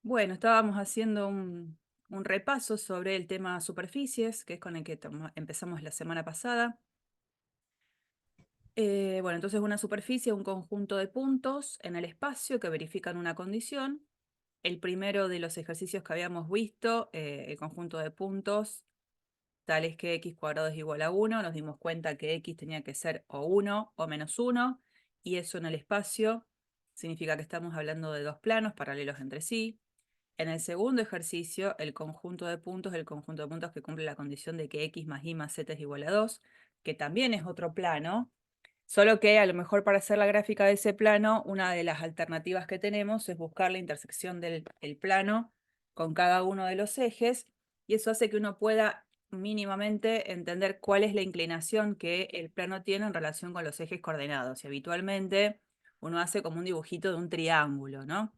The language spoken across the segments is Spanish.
Bueno, estábamos haciendo un repaso sobre el tema superficies, que es con el que empezamos la semana pasada. Bueno, entonces una superficie es un conjunto de puntos en el espacio que verifican una condición. El primero de los ejercicios que habíamos visto, el conjunto de puntos, tales que x cuadrado es igual a 1, nos dimos cuenta que x tenía que ser o 1 o menos 1, y eso en el espacio significa que estamos hablando de dos planos paralelos entre sí. En el segundo ejercicio, el conjunto de puntos es el conjunto de puntos que cumple la condición de que x más y más z es igual a 2, que también es otro plano, solo que a lo mejor para hacer la gráfica de ese plano, una de las alternativas que tenemos es buscar la intersección del el plano con cada uno de los ejes, y eso hace que uno pueda mínimamente entender cuál es la inclinación que el plano tiene en relación con los ejes coordenados. Y habitualmente uno hace como un dibujito de un triángulo, ¿no?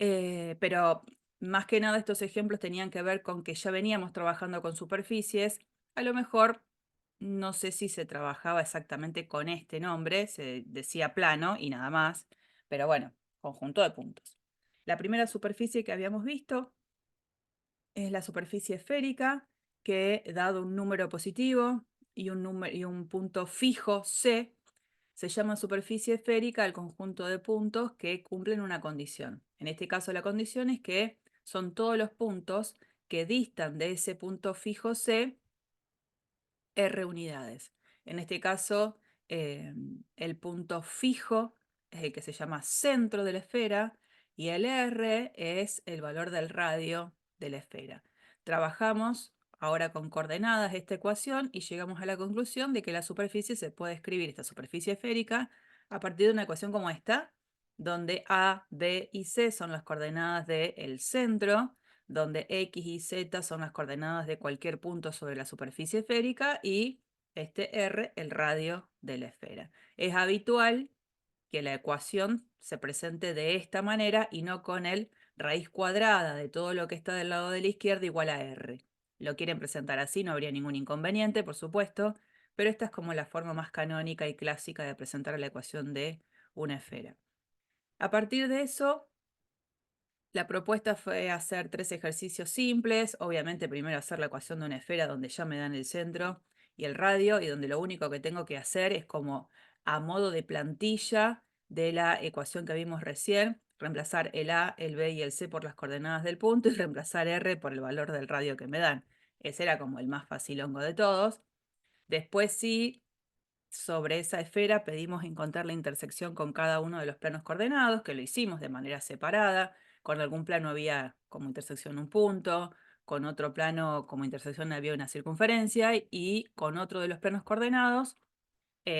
Pero más que nada estos ejemplos tenían que ver con que ya veníamos trabajando con superficies. A lo mejor no sé si se trabajaba exactamente con este nombre, se decía plano y nada más, pero bueno, conjunto de puntos. La primera superficie que habíamos visto es la superficie esférica, que dado un número positivo y y un punto fijo C, se llama superficie esférica al conjunto de puntos que cumplen una condición. En este caso la condición es que son todos los puntos que distan de ese punto fijo C R unidades. En este caso, el punto fijo es el que se llama centro de la esfera y el R es el valor del radio de la esfera. Trabajamos ahora con coordenadas esta ecuación y llegamos a la conclusión de que la superficie se puede escribir, esta superficie esférica, a partir de una ecuación como esta, donde A, B y C son las coordenadas del centro, donde X y Z son las coordenadas de cualquier punto sobre la superficie esférica y este R el radio de la esfera. Es habitual que la ecuación se presente de esta manera y no con el raíz cuadrada de todo lo que está del lado de la izquierda igual a R. Lo quieren presentar así, no habría ningún inconveniente, por supuesto, pero esta es como la forma más canónica y clásica de presentar la ecuación de una esfera. A partir de eso, la propuesta fue hacer tres ejercicios simples. Obviamente primero hacer la ecuación de una esfera donde ya me dan el centro y el radio y donde lo único que tengo que hacer es como a modo de plantilla de la ecuación que vimos recién, reemplazar el A, el B y el C por las coordenadas del punto y reemplazar R por el valor del radio que me dan. Ese era como el más facilongo de todos. Después sí, sobre esa esfera pedimos encontrar la intersección con cada uno de los planos coordenados, que lo hicimos de manera separada. Con algún plano había como intersección un punto, con otro plano como intersección había una circunferencia y con otro de los planos coordenados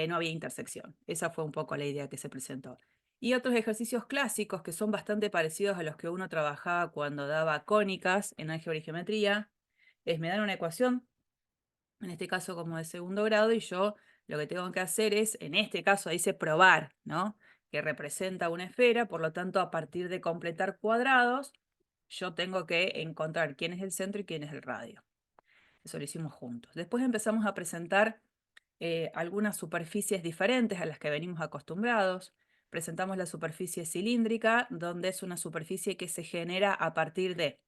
no había intersección. Esa fue un poco la idea que se presentó. Y otros ejercicios clásicos que son bastante parecidos a los que uno trabajaba cuando daba cónicas en álgebra y geometría, es me dan una ecuación, en este caso como de segundo grado, y yo lo que tengo que hacer es, en este caso dice probar, ¿no? Que representa una esfera, por lo tanto, a partir de completar cuadrados, yo tengo que encontrar quién es el centro y quién es el radio. Eso lo hicimos juntos. Después empezamos a presentar algunas superficies diferentes a las que venimos acostumbrados. Presentamos la superficie cilíndrica, donde es una superficie que se genera a partir de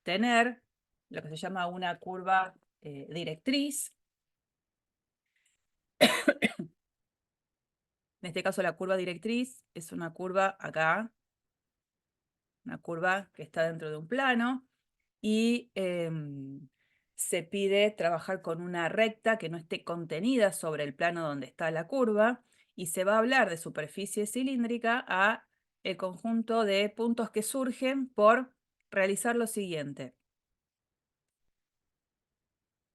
tener lo que se llama una curva directriz. En este caso la curva directriz es una curva acá, una curva que está dentro de un plano y se pide trabajar con una recta que no esté contenida sobre el plano donde está la curva y se va a hablar de superficie cilíndrica a el conjunto de puntos que surgen por realizar lo siguiente: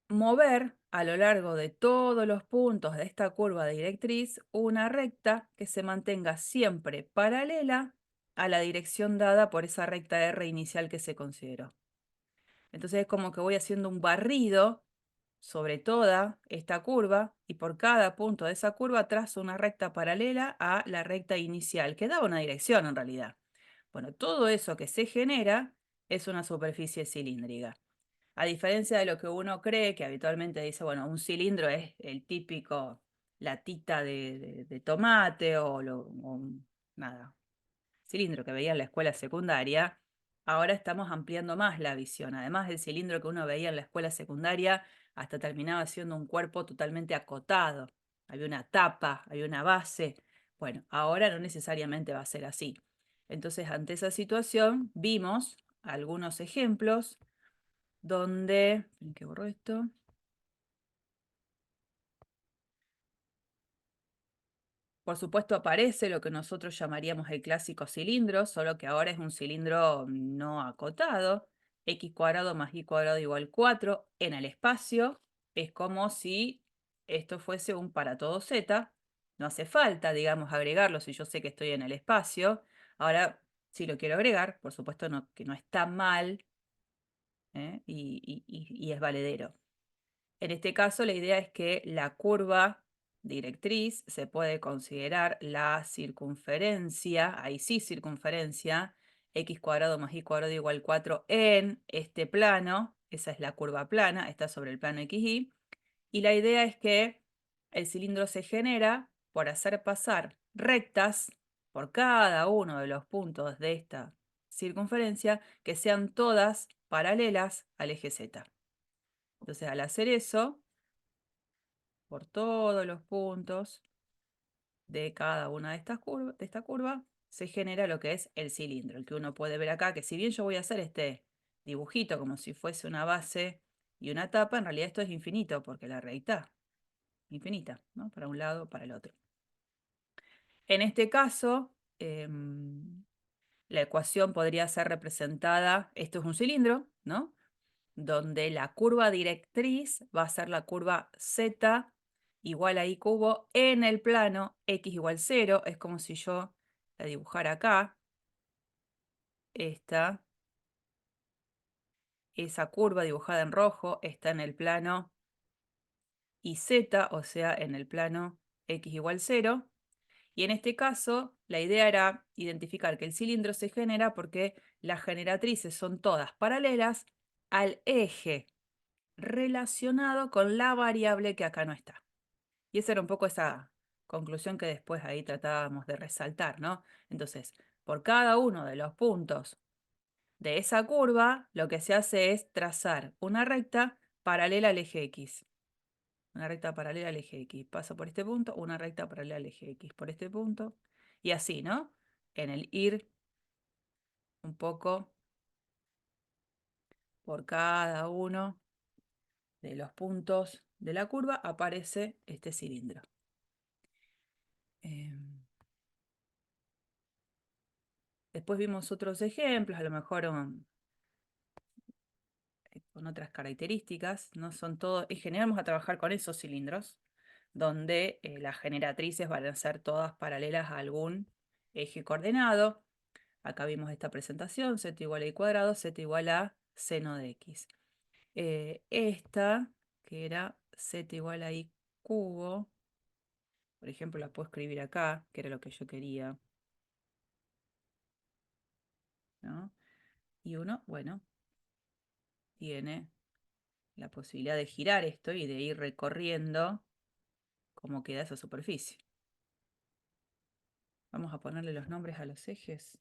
mover a lo largo de todos los puntos de esta curva directriz una recta que se mantenga siempre paralela a la dirección dada por esa recta R inicial que se consideró. Entonces es como que voy haciendo un barrido sobre toda esta curva y por cada punto de esa curva trazo una recta paralela a la recta inicial, que daba una dirección en realidad. Bueno, todo eso que se genera es una superficie cilíndrica. A diferencia de lo que uno cree, que habitualmente dice, bueno, un cilindro es el típico latita de tomate o nada, cilindro que veía en la escuela secundaria, ahora estamos ampliando más la visión. Además del cilindro que uno veía en la escuela secundaria, hasta terminaba siendo un cuerpo totalmente acotado. Había una tapa, había una base. Bueno, ahora no necesariamente va a ser así. Entonces, ante esa situación, vimos algunos ejemplos donde... ¿Qué borró esto? Por supuesto aparece lo que nosotros llamaríamos el clásico cilindro, solo que ahora es un cilindro no acotado. X cuadrado más y cuadrado igual 4 en el espacio. Es como si esto fuese un para todo z. No hace falta, digamos, agregarlo si yo sé que estoy en el espacio. Ahora, si lo quiero agregar, por supuesto que no está mal, ¿eh? Y es valedero. En este caso, la idea es que la curva directriz se puede considerar la circunferencia, ahí sí circunferencia, x cuadrado más y cuadrado igual 4 en este plano, esa es la curva plana, está sobre el plano XY, y la idea es que el cilindro se genera por hacer pasar rectas por cada uno de los puntos de esta circunferencia que sean todas paralelas al eje Z. Entonces, al hacer eso, por todos los puntos de cada una de estas curvas, de esta curva, se genera lo que es el cilindro, el que uno puede ver acá, que si bien yo voy a hacer este dibujito como si fuese una base y una tapa, en realidad esto es infinito, porque la recta infinita, ¿no? Para un lado, para el otro. En este caso, la ecuación podría ser representada, esto es un cilindro, ¿no? Donde la curva directriz va a ser la curva z igual a i cubo en el plano x igual 0. Es como si yo la dibujara acá. Esa curva dibujada en rojo está en el plano iz, o sea, en el plano x igual 0. Y en este caso, la idea era identificar que el cilindro se genera porque las generatrices son todas paralelas al eje relacionado con la variable que acá no está. Y esa era un poco esa conclusión que después ahí tratábamos de resaltar, ¿no? Entonces, por cada uno de los puntos de esa curva, lo que se hace es trazar una recta paralela al eje X. Una recta paralela al eje X. Pasa por este punto, una recta paralela al eje X. Por este punto. Y así, ¿no? En el ir un poco por cada uno de los puntos de la curva aparece este cilindro. Después vimos otros ejemplos, a lo mejor con otras características, ¿no? Son todos, en general vamos a trabajar con esos cilindros, donde las generatrices van a ser todas paralelas a algún eje coordenado. Acá vimos esta presentación, z igual a i cuadrado, z igual a seno de x. Esta, que era z igual a i cubo, por ejemplo, la puedo escribir acá, que era lo que yo quería, ¿no? Y uno, bueno, tiene la posibilidad de girar esto y de ir recorriendo cómo queda esa superficie. Vamos a ponerle los nombres a los ejes.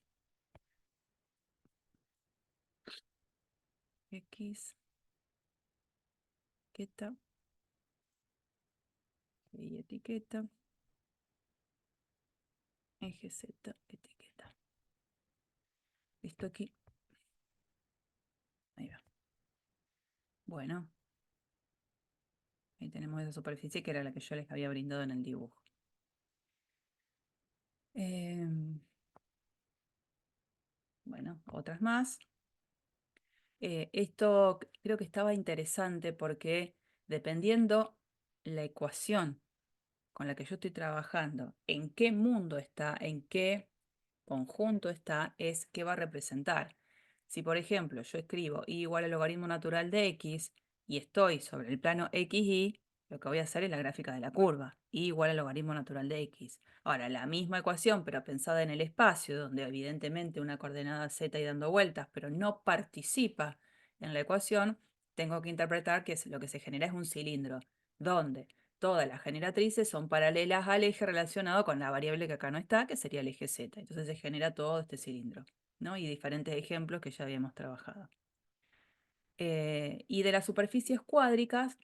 X, etiqueta, y etiqueta, eje Z, etiqueta. Listo aquí. Ahí va. Bueno, ahí tenemos esa superficie que era la que yo les había brindado en el dibujo. Bueno, otras más. Esto creo que estaba interesante porque dependiendo la ecuación con la que yo estoy trabajando, en qué mundo está, en qué conjunto está, es qué va a representar. Si, por ejemplo, yo escribo y igual al logaritmo natural de x y estoy sobre el plano xy, lo que voy a hacer es la gráfica de la curva, y igual al logaritmo natural de x. Ahora, la misma ecuación, pero pensada en el espacio, donde evidentemente una coordenada z y dando vueltas, pero no participa en la ecuación, tengo que interpretar que lo que se genera es un cilindro, donde todas las generatrices son paralelas al eje relacionado con la variable que acá no está, que sería el eje Z. Entonces se genera todo este cilindro, ¿no? Y diferentes ejemplos que ya habíamos trabajado. Y de las superficies cuádricas,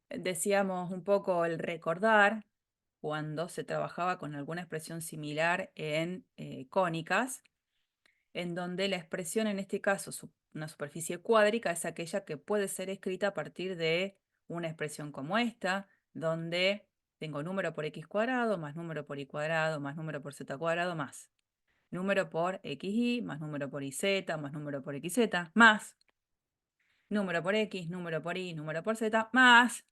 decíamos un poco el recordar cuando se trabajaba con alguna expresión similar en cónicas, en donde la expresión, en este caso, una superficie cuádrica, es aquella que puede ser escrita a partir de una expresión como esta, donde tengo número por x cuadrado, más número por y cuadrado, más número por z cuadrado, más número por xy, más número por yz, más número por xz, más número por x, número por y, número por z, más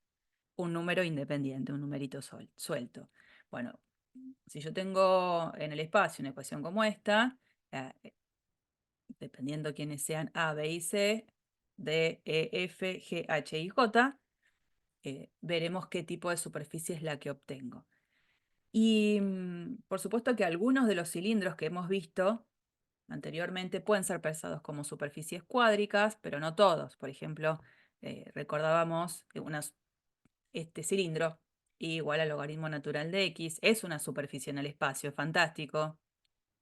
un número independiente, un numerito suelto. Bueno, si yo tengo en el espacio una ecuación como esta, eh, dependiendo quiénes sean A, B y C, D, E, F, G, H y J, veremos qué tipo de superficie es la que obtengo. Y por supuesto que algunos de los cilindros que hemos visto anteriormente pueden ser pensados como superficies cuádricas, pero no todos. Por ejemplo, recordábamos este cilindro igual al logaritmo natural de x, es una superficie en el espacio, es fantástico,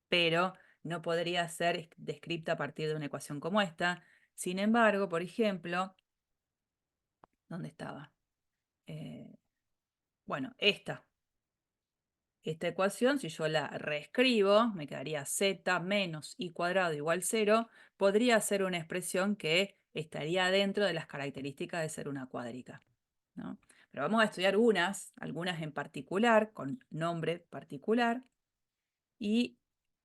pero no podría ser descrita a partir de una ecuación como esta. Sin embargo, por ejemplo, ¿dónde estaba? Eh, bueno, esta ecuación, si yo la reescribo, me quedaría z menos y cuadrado igual 0, podría ser una expresión que estaría dentro de las características de ser una cuádrica, ¿no? Pero vamos a estudiar algunas en particular, con nombre particular, y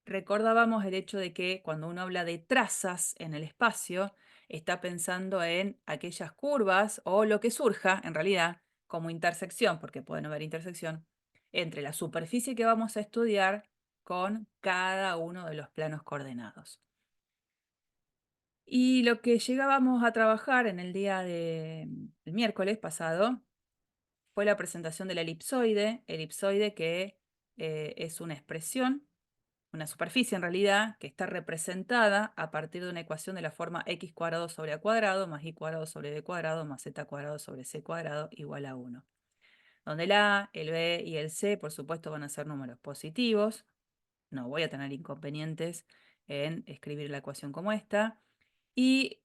recordábamos el hecho de que cuando uno habla de trazas en el espacio, está pensando en aquellas curvas o lo que surja, en realidad, como intersección, porque puede no haber intersección, entre la superficie que vamos a estudiar con cada uno de los planos coordenados. Y lo que llegábamos a trabajar en el día del miércoles pasado fue la presentación del elipsoide que es una expresión, una superficie en realidad, que está representada a partir de una ecuación de la forma x cuadrado sobre a cuadrado más y cuadrado sobre b cuadrado más z cuadrado sobre c cuadrado igual a 1. Donde el a, el b y el c, por supuesto, van a ser números positivos. No voy a tener inconvenientes en escribir la ecuación como esta. Y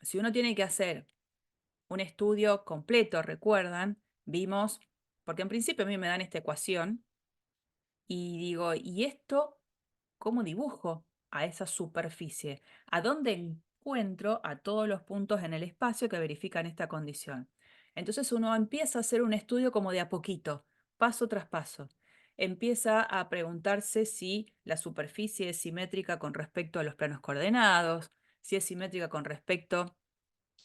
si uno tiene que hacer un estudio completo, recuerdan, vimos, porque en principio a mí me dan esta ecuación y digo, ¿y esto cómo dibujo a esa superficie? ¿A dónde encuentro a todos los puntos en el espacio que verifican esta condición? Entonces uno empieza a hacer un estudio como de a poquito, paso tras paso. Empieza a preguntarse si la superficie es simétrica con respecto a los planos coordenados, si es simétrica con respecto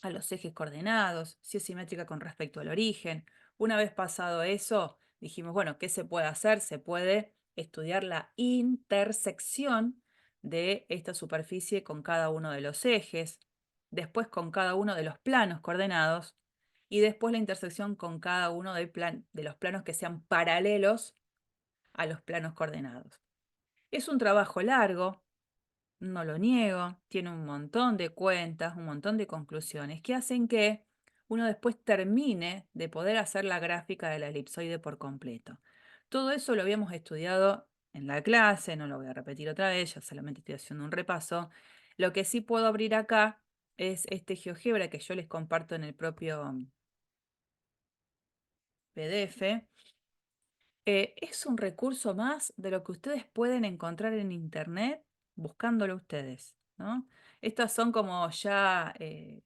a los ejes coordenados, si es simétrica con respecto al origen. Una vez pasado eso, dijimos, bueno, ¿qué se puede hacer? Se puede estudiar la intersección de esta superficie con cada uno de los ejes, después con cada uno de los planos coordenados y después la intersección con cada uno de los planos que sean paralelos a los planos coordenados. Es un trabajo largo, no lo niego, tiene un montón de cuentas, un montón de conclusiones que hacen que uno después termine de poder hacer la gráfica de la elipsoide por completo. Todo eso lo habíamos estudiado en la clase, no lo voy a repetir otra vez, ya solamente estoy haciendo un repaso. Lo que sí puedo abrir acá es este GeoGebra que yo les comparto en el propio PDF. Es un recurso más de lo que ustedes pueden encontrar en internet buscándolo ustedes, ¿no? Estas son como ya eh,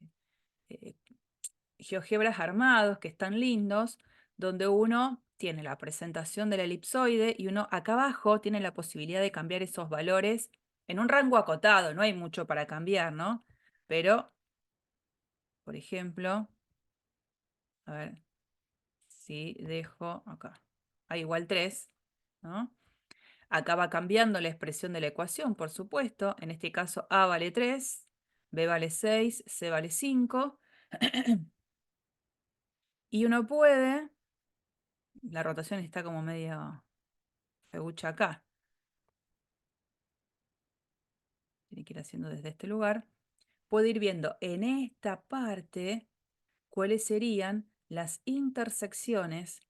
GeoGebras armados que están lindos, donde uno tiene la presentación del elipsoide y uno acá abajo tiene la posibilidad de cambiar esos valores en un rango acotado, no hay mucho para cambiar, ¿no? Pero, por ejemplo, a ver si dejo acá, a igual 3, ¿no? Acá va cambiando la expresión de la ecuación, por supuesto. En este caso, A vale 3, B vale 6, C vale 5. Y uno puede, la rotación está como medio feucha acá. Tiene que ir haciendo desde este lugar. Puedo ir viendo en esta parte cuáles serían las intersecciones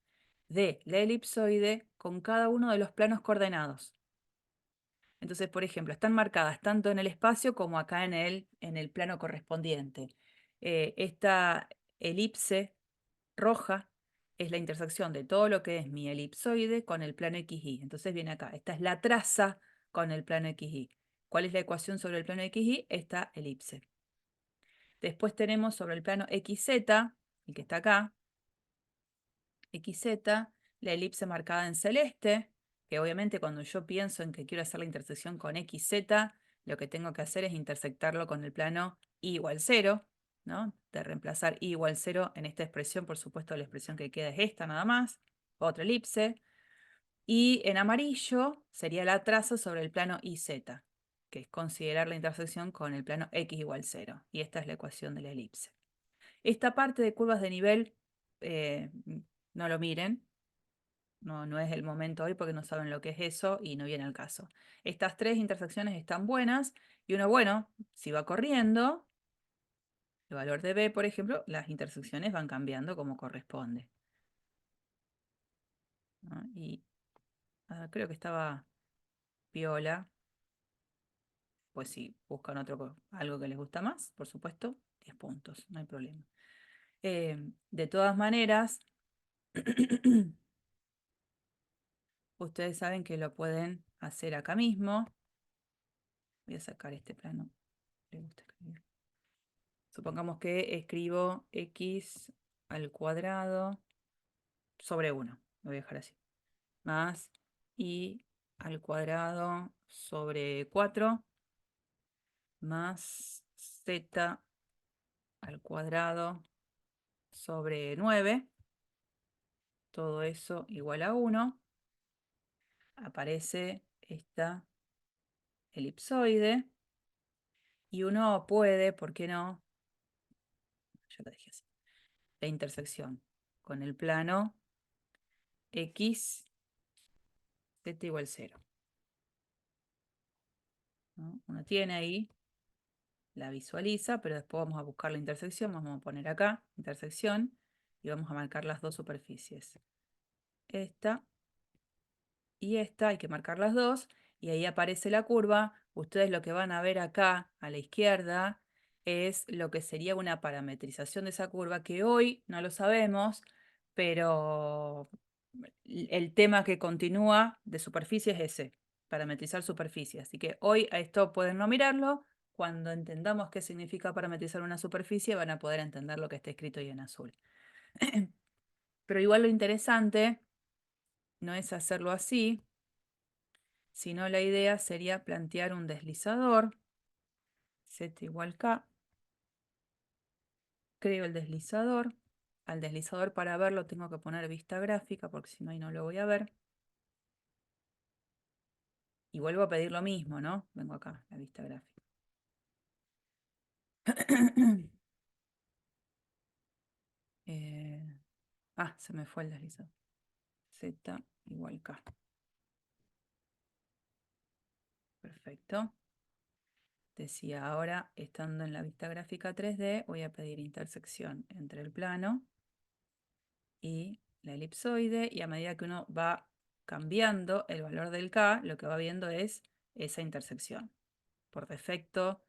de la elipsoide con cada uno de los planos coordenados. Entonces, por ejemplo, están marcadas tanto en el espacio como acá en el plano correspondiente. Esta elipse roja es la intersección de todo lo que es mi elipsoide con el plano XY. Entonces viene acá. Esta es la traza con el plano XY. ¿Cuál es la ecuación sobre el plano XY? Esta elipse. Después tenemos sobre el plano XZ, el que está acá, XZ, la elipse marcada en celeste, que obviamente cuando yo pienso en que quiero hacer la intersección con XZ, lo que tengo que hacer es intersectarlo con el plano y igual 0, ¿no? De reemplazar y igual 0 en esta expresión, por supuesto la expresión que queda es esta nada más, otra elipse. Y en amarillo sería la traza sobre el plano YZ, que es considerar la intersección con el plano X igual 0. Y esta es la ecuación de la elipse. Esta parte de curvas de nivel, eh, no lo miren, no es el momento hoy porque no saben lo que es eso y no viene al caso. Estas tres intersecciones están buenas y uno, bueno, si va corriendo, el valor de B, por ejemplo, las intersecciones van cambiando como corresponde, ¿no? Y creo que estaba piola, pues si buscan algo que les gusta más, por supuesto, 10 puntos, no hay problema. De todas maneras, ustedes saben que lo pueden hacer acá mismo. Voy a sacar este plano. Le gusta escribir. Supongamos que escribo x al cuadrado sobre 1. Lo voy a dejar así. Más y al cuadrado sobre 4 más z al cuadrado sobre 9. Todo eso igual a 1. Aparece esta elipsoide. Y uno puede, ¿por qué no? Ya lo dije así. La intersección con el plano x, z igual 0. ¿No? Uno tiene ahí, la visualiza, pero después vamos a buscar la intersección. Vamos a poner acá, intersección, y vamos a marcar las dos superficies. Esta y esta, hay que marcar las dos, y ahí aparece la curva. Ustedes lo que van a ver acá, a la izquierda, es lo que sería una parametrización de esa curva, que hoy no lo sabemos, pero el tema que continúa de superficie es ese, parametrizar superficie. Así que hoy a esto pueden no mirarlo. Cuando entendamos qué significa parametrizar una superficie, van a poder entender lo que está escrito ahí en azul. Pero igual lo interesante no es hacerlo así, sino la idea sería plantear un deslizador, z igual k, creo el deslizador. Al deslizador para verlo tengo que poner vista gráfica porque si no ahí no lo voy a ver. Y vuelvo a pedir lo mismo, ¿no? Vengo acá, la vista gráfica. Se me fue el deslizador. Z igual K. Perfecto. Decía ahora, estando en la vista gráfica 3D, voy a pedir intersección entre el plano y la elipsoide, y a medida que uno va cambiando el valor del K, lo que va viendo es esa intersección. Por defecto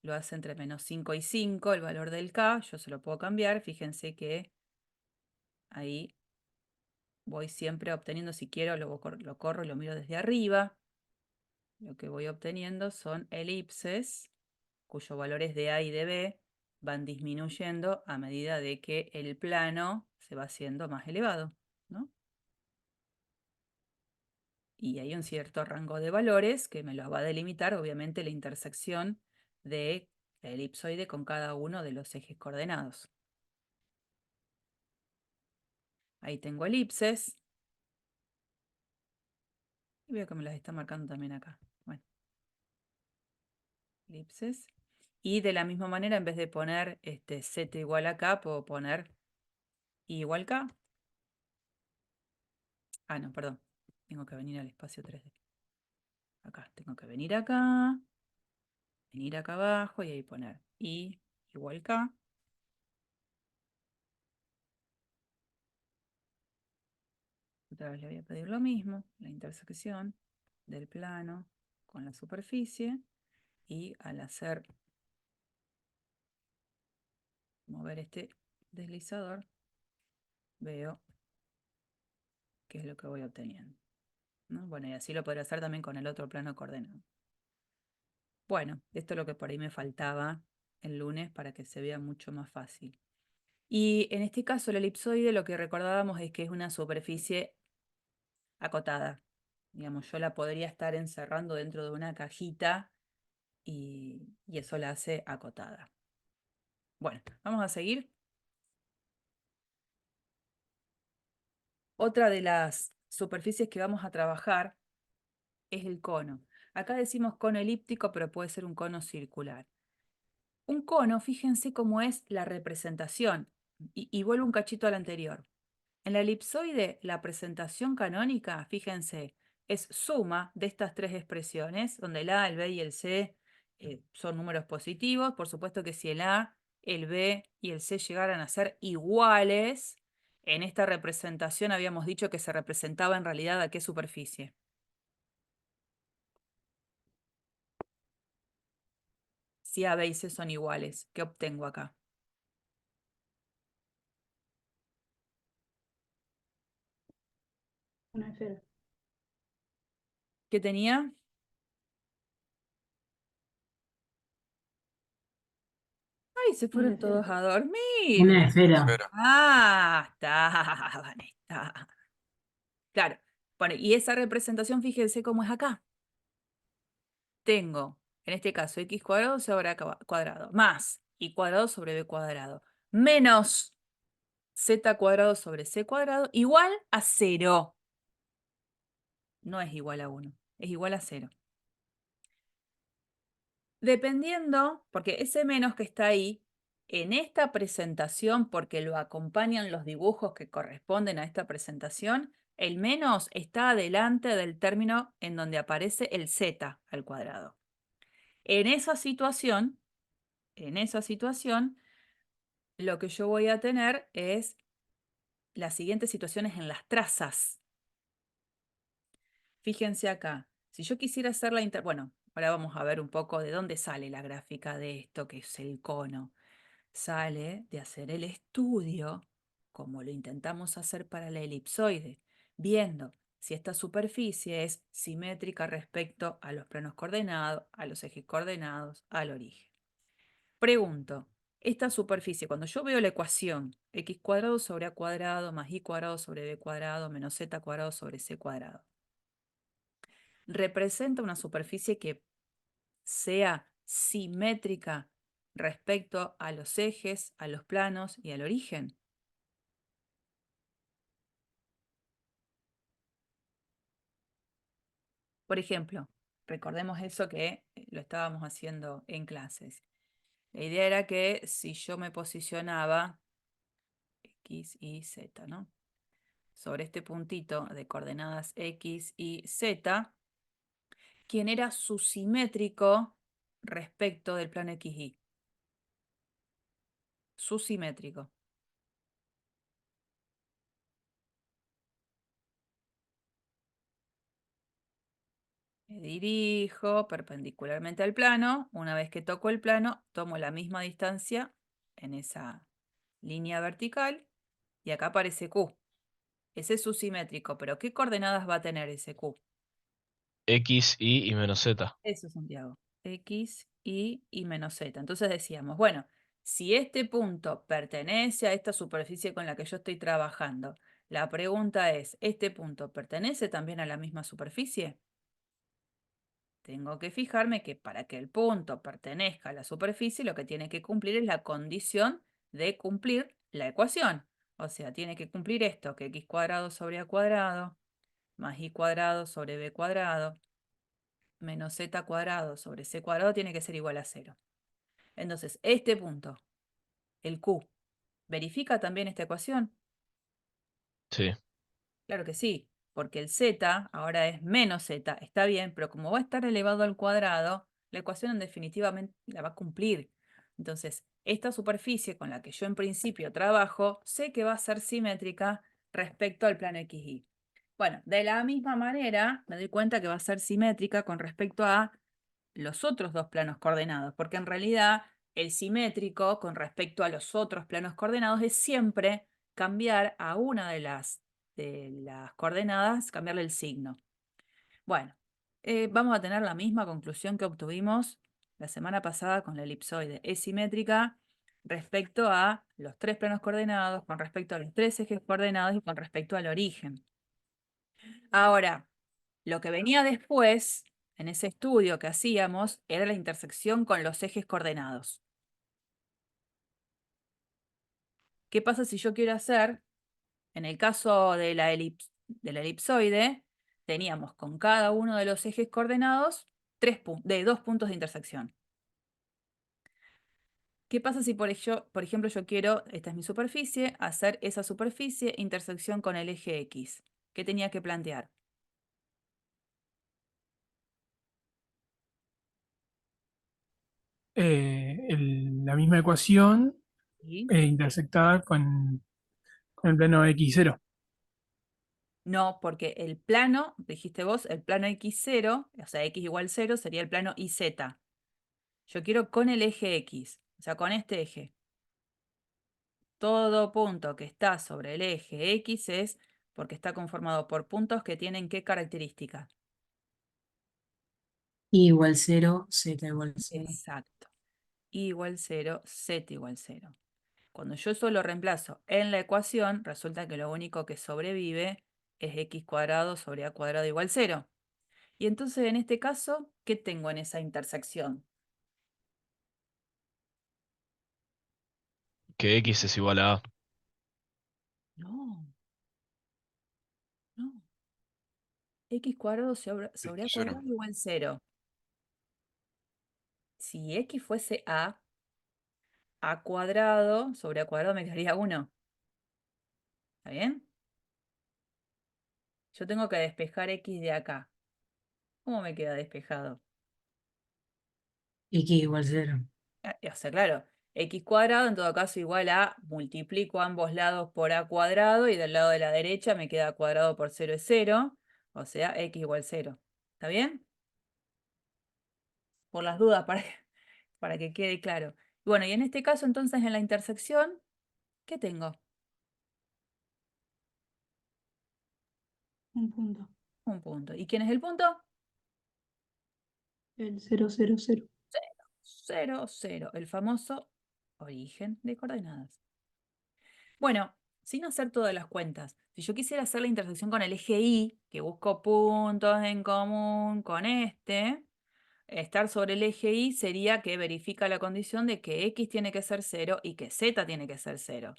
lo hace entre menos 5 y 5 el valor del K, yo se lo puedo cambiar, fíjense que ahí voy siempre obteniendo, si quiero lo corro y lo miro desde arriba, lo que voy obteniendo son elipses cuyos valores de A y de B van disminuyendo a medida de que el plano se va haciendo más elevado, ¿no? Y hay un cierto rango de valores que me lo va a delimitar, obviamente, la intersección de la elipsoide con cada uno de los ejes coordenados. Ahí tengo elipses. Y veo que me las está marcando también acá. Bueno, elipses. Y de la misma manera, en vez de poner z igual a k, puedo poner i igual k. No, perdón. Tengo que venir al espacio 3D. Acá, tengo que venir acá abajo y ahí poner i igual k. Otra vez le voy a pedir lo mismo, la intersección del plano con la superficie, y al hacer mover este deslizador, veo qué es lo que voy obteniendo, ¿no? Bueno, y así lo podría hacer también con el otro plano coordenado. Bueno, esto es lo que por ahí me faltaba el lunes para que se vea mucho más fácil. Y en este caso, el elipsoide, lo que recordábamos es que es una superficie acotada. Digamos, yo la podría estar encerrando dentro de una cajita y eso la hace acotada. Bueno, vamos a seguir. Otra de las superficies que vamos a trabajar es el cono. Acá decimos cono elíptico, pero puede ser un cono circular. Un cono, fíjense cómo es la representación. Y vuelvo un cachito al anterior. En la elipsoide, la presentación canónica, fíjense, es suma de estas tres expresiones, donde el A, el B y el C son números positivos. Por supuesto que si el A, el B y el C llegaran a ser iguales, en esta representación habíamos dicho que se representaba en realidad a qué superficie. Si A, B y C son iguales, ¿qué obtengo acá? Una esfera. ¿Qué tenía? Ay, se Una fueron esfera. todos a dormir. Una esfera. Esfera. Ah, está. Claro. Bueno, y esa representación, fíjense cómo es acá. Tengo, en este caso, x cuadrado sobre a cuadrado, más y cuadrado sobre b cuadrado, menos z cuadrado sobre c cuadrado, igual a 0. No es igual a 1, es igual a 0. Dependiendo, porque ese menos que está ahí, en esta presentación, porque lo acompañan los dibujos que corresponden a esta presentación, el menos está adelante del término en donde aparece el z al cuadrado. En esa situación, lo que yo voy a tener es las siguientes situaciones en las trazas. Fíjense acá, si yo quisiera hacer bueno, ahora vamos a ver un poco de dónde sale la gráfica de esto, que es el cono. Sale de hacer el estudio, como lo intentamos hacer para la elipsoide, viendo si esta superficie es simétrica respecto a los planos coordenados, a los ejes coordenados, al origen. Pregunto, esta superficie, cuando yo veo la ecuación x cuadrado sobre a cuadrado más y cuadrado sobre b cuadrado menos z cuadrado sobre c cuadrado, ¿representa una superficie que sea simétrica respecto a los ejes, a los planos y al origen? Por ejemplo, recordemos eso que lo estábamos haciendo en clases. La idea era que si yo me posicionaba x y z, ¿no?, sobre este puntito de coordenadas x y z, ¿quién era su simétrico respecto del plano XY? Su simétrico. Me dirijo perpendicularmente al plano. Una vez que toco el plano, tomo la misma distancia en esa línea vertical y acá aparece Q. Ese es su simétrico, pero ¿qué coordenadas va a tener ese Q? X, Y menos Z. Eso, Santiago. X, y menos Z. Entonces decíamos, bueno, si este punto pertenece a esta superficie con la que yo estoy trabajando, la pregunta es, ¿este punto pertenece también a la misma superficie? Tengo que fijarme que para que el punto pertenezca a la superficie, lo que tiene que cumplir es la condición de cumplir la ecuación. O sea, tiene que cumplir esto, que x cuadrado sobre a cuadrado más y cuadrado sobre b cuadrado menos z cuadrado sobre c cuadrado tiene que ser igual a 0. Entonces, este punto, el Q, ¿verifica también esta ecuación? Sí. Claro que sí, porque el z ahora es menos z, está bien, pero como va a estar elevado al cuadrado, la ecuación en definitivamente la va a cumplir. Entonces, esta superficie con la que yo en principio trabajo, sé que va a ser simétrica respecto al plano XY. Bueno, de la misma manera me doy cuenta que va a ser simétrica con respecto a los otros dos planos coordenados, porque en realidad el simétrico con respecto a los otros planos coordenados es siempre cambiar a una de las coordenadas, cambiarle el signo. Bueno, vamos a tener la misma conclusión que obtuvimos la semana pasada con la elipsoide. Es simétrica respecto a los tres planos coordenados, con respecto a los tres ejes coordenados y con respecto al origen. Ahora, lo que venía después, en ese estudio que hacíamos, era la intersección con los ejes coordenados. ¿Qué pasa si yo quiero hacer, en el caso de la elipsoide, teníamos con cada uno de los ejes coordenados dos puntos de intersección? ¿Qué pasa si por ejemplo yo quiero, esta es mi superficie, hacer esa superficie intersección con el eje X? ¿Qué tenía que plantear? La misma ecuación ¿Sí? intersectada con el plano x0. No, porque el plano, dijiste vos, el plano x0, o sea, x igual 0, sería el plano iz. Yo quiero con el eje x, o sea, con este eje. Todo punto que está sobre el eje x es porque está conformado por puntos que tienen ¿qué característica? Y igual 0, z igual 0. Exacto. Y igual 0, z igual 0. Cuando yo eso lo reemplazo en la ecuación, resulta que lo único que sobrevive es x cuadrado sobre a cuadrado igual 0. Y entonces en este caso, ¿qué tengo en esa intersección? Que X es igual a A. No, no. X cuadrado sobre a Cero. cuadrado igual 0. Si x fuese a cuadrado sobre a cuadrado me quedaría 1. ¿Está bien? Yo tengo que despejar x de acá. ¿Cómo me queda despejado? X igual 0. O sea, claro, x cuadrado en todo caso igual a multiplico ambos lados por a cuadrado y del lado de la derecha me queda a cuadrado por 0 es 0. O sea, x igual 0. ¿Está bien? Por las dudas, para que quede claro. Bueno, y en este caso entonces en la intersección, ¿qué tengo? Un punto. Un punto. ¿Y quién es el punto? El 0, 0, 0. 0, 0, el famoso origen de coordenadas. Bueno, sin hacer todas las cuentas, si yo quisiera hacer la intersección con el eje Y, que busco puntos en común con este, estar sobre el eje Y sería que verifica la condición de que X tiene que ser 0 y que Z tiene que ser 0.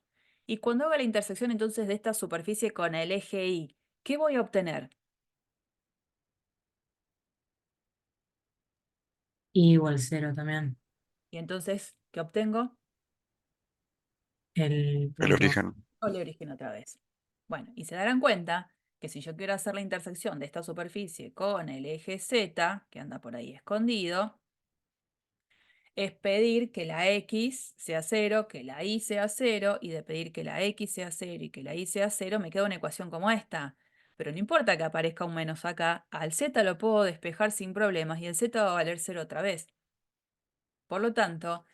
Y cuando haga la intersección entonces de esta superficie con el eje Y, ¿qué voy a obtener? Y igual 0 también. Y entonces, ¿qué obtengo? El El punto. origen. O le origen otra vez. Bueno, y se darán cuenta que si yo quiero hacer la intersección de esta superficie con el eje Z, que anda por ahí escondido, es pedir que la X sea 0, que la Y sea 0, y de pedir que la X sea 0 y que la Y sea 0, me queda una ecuación como esta. Pero no importa que aparezca un menos acá, al Z lo puedo despejar sin problemas y el Z va a valer 0 otra vez. Por lo tanto,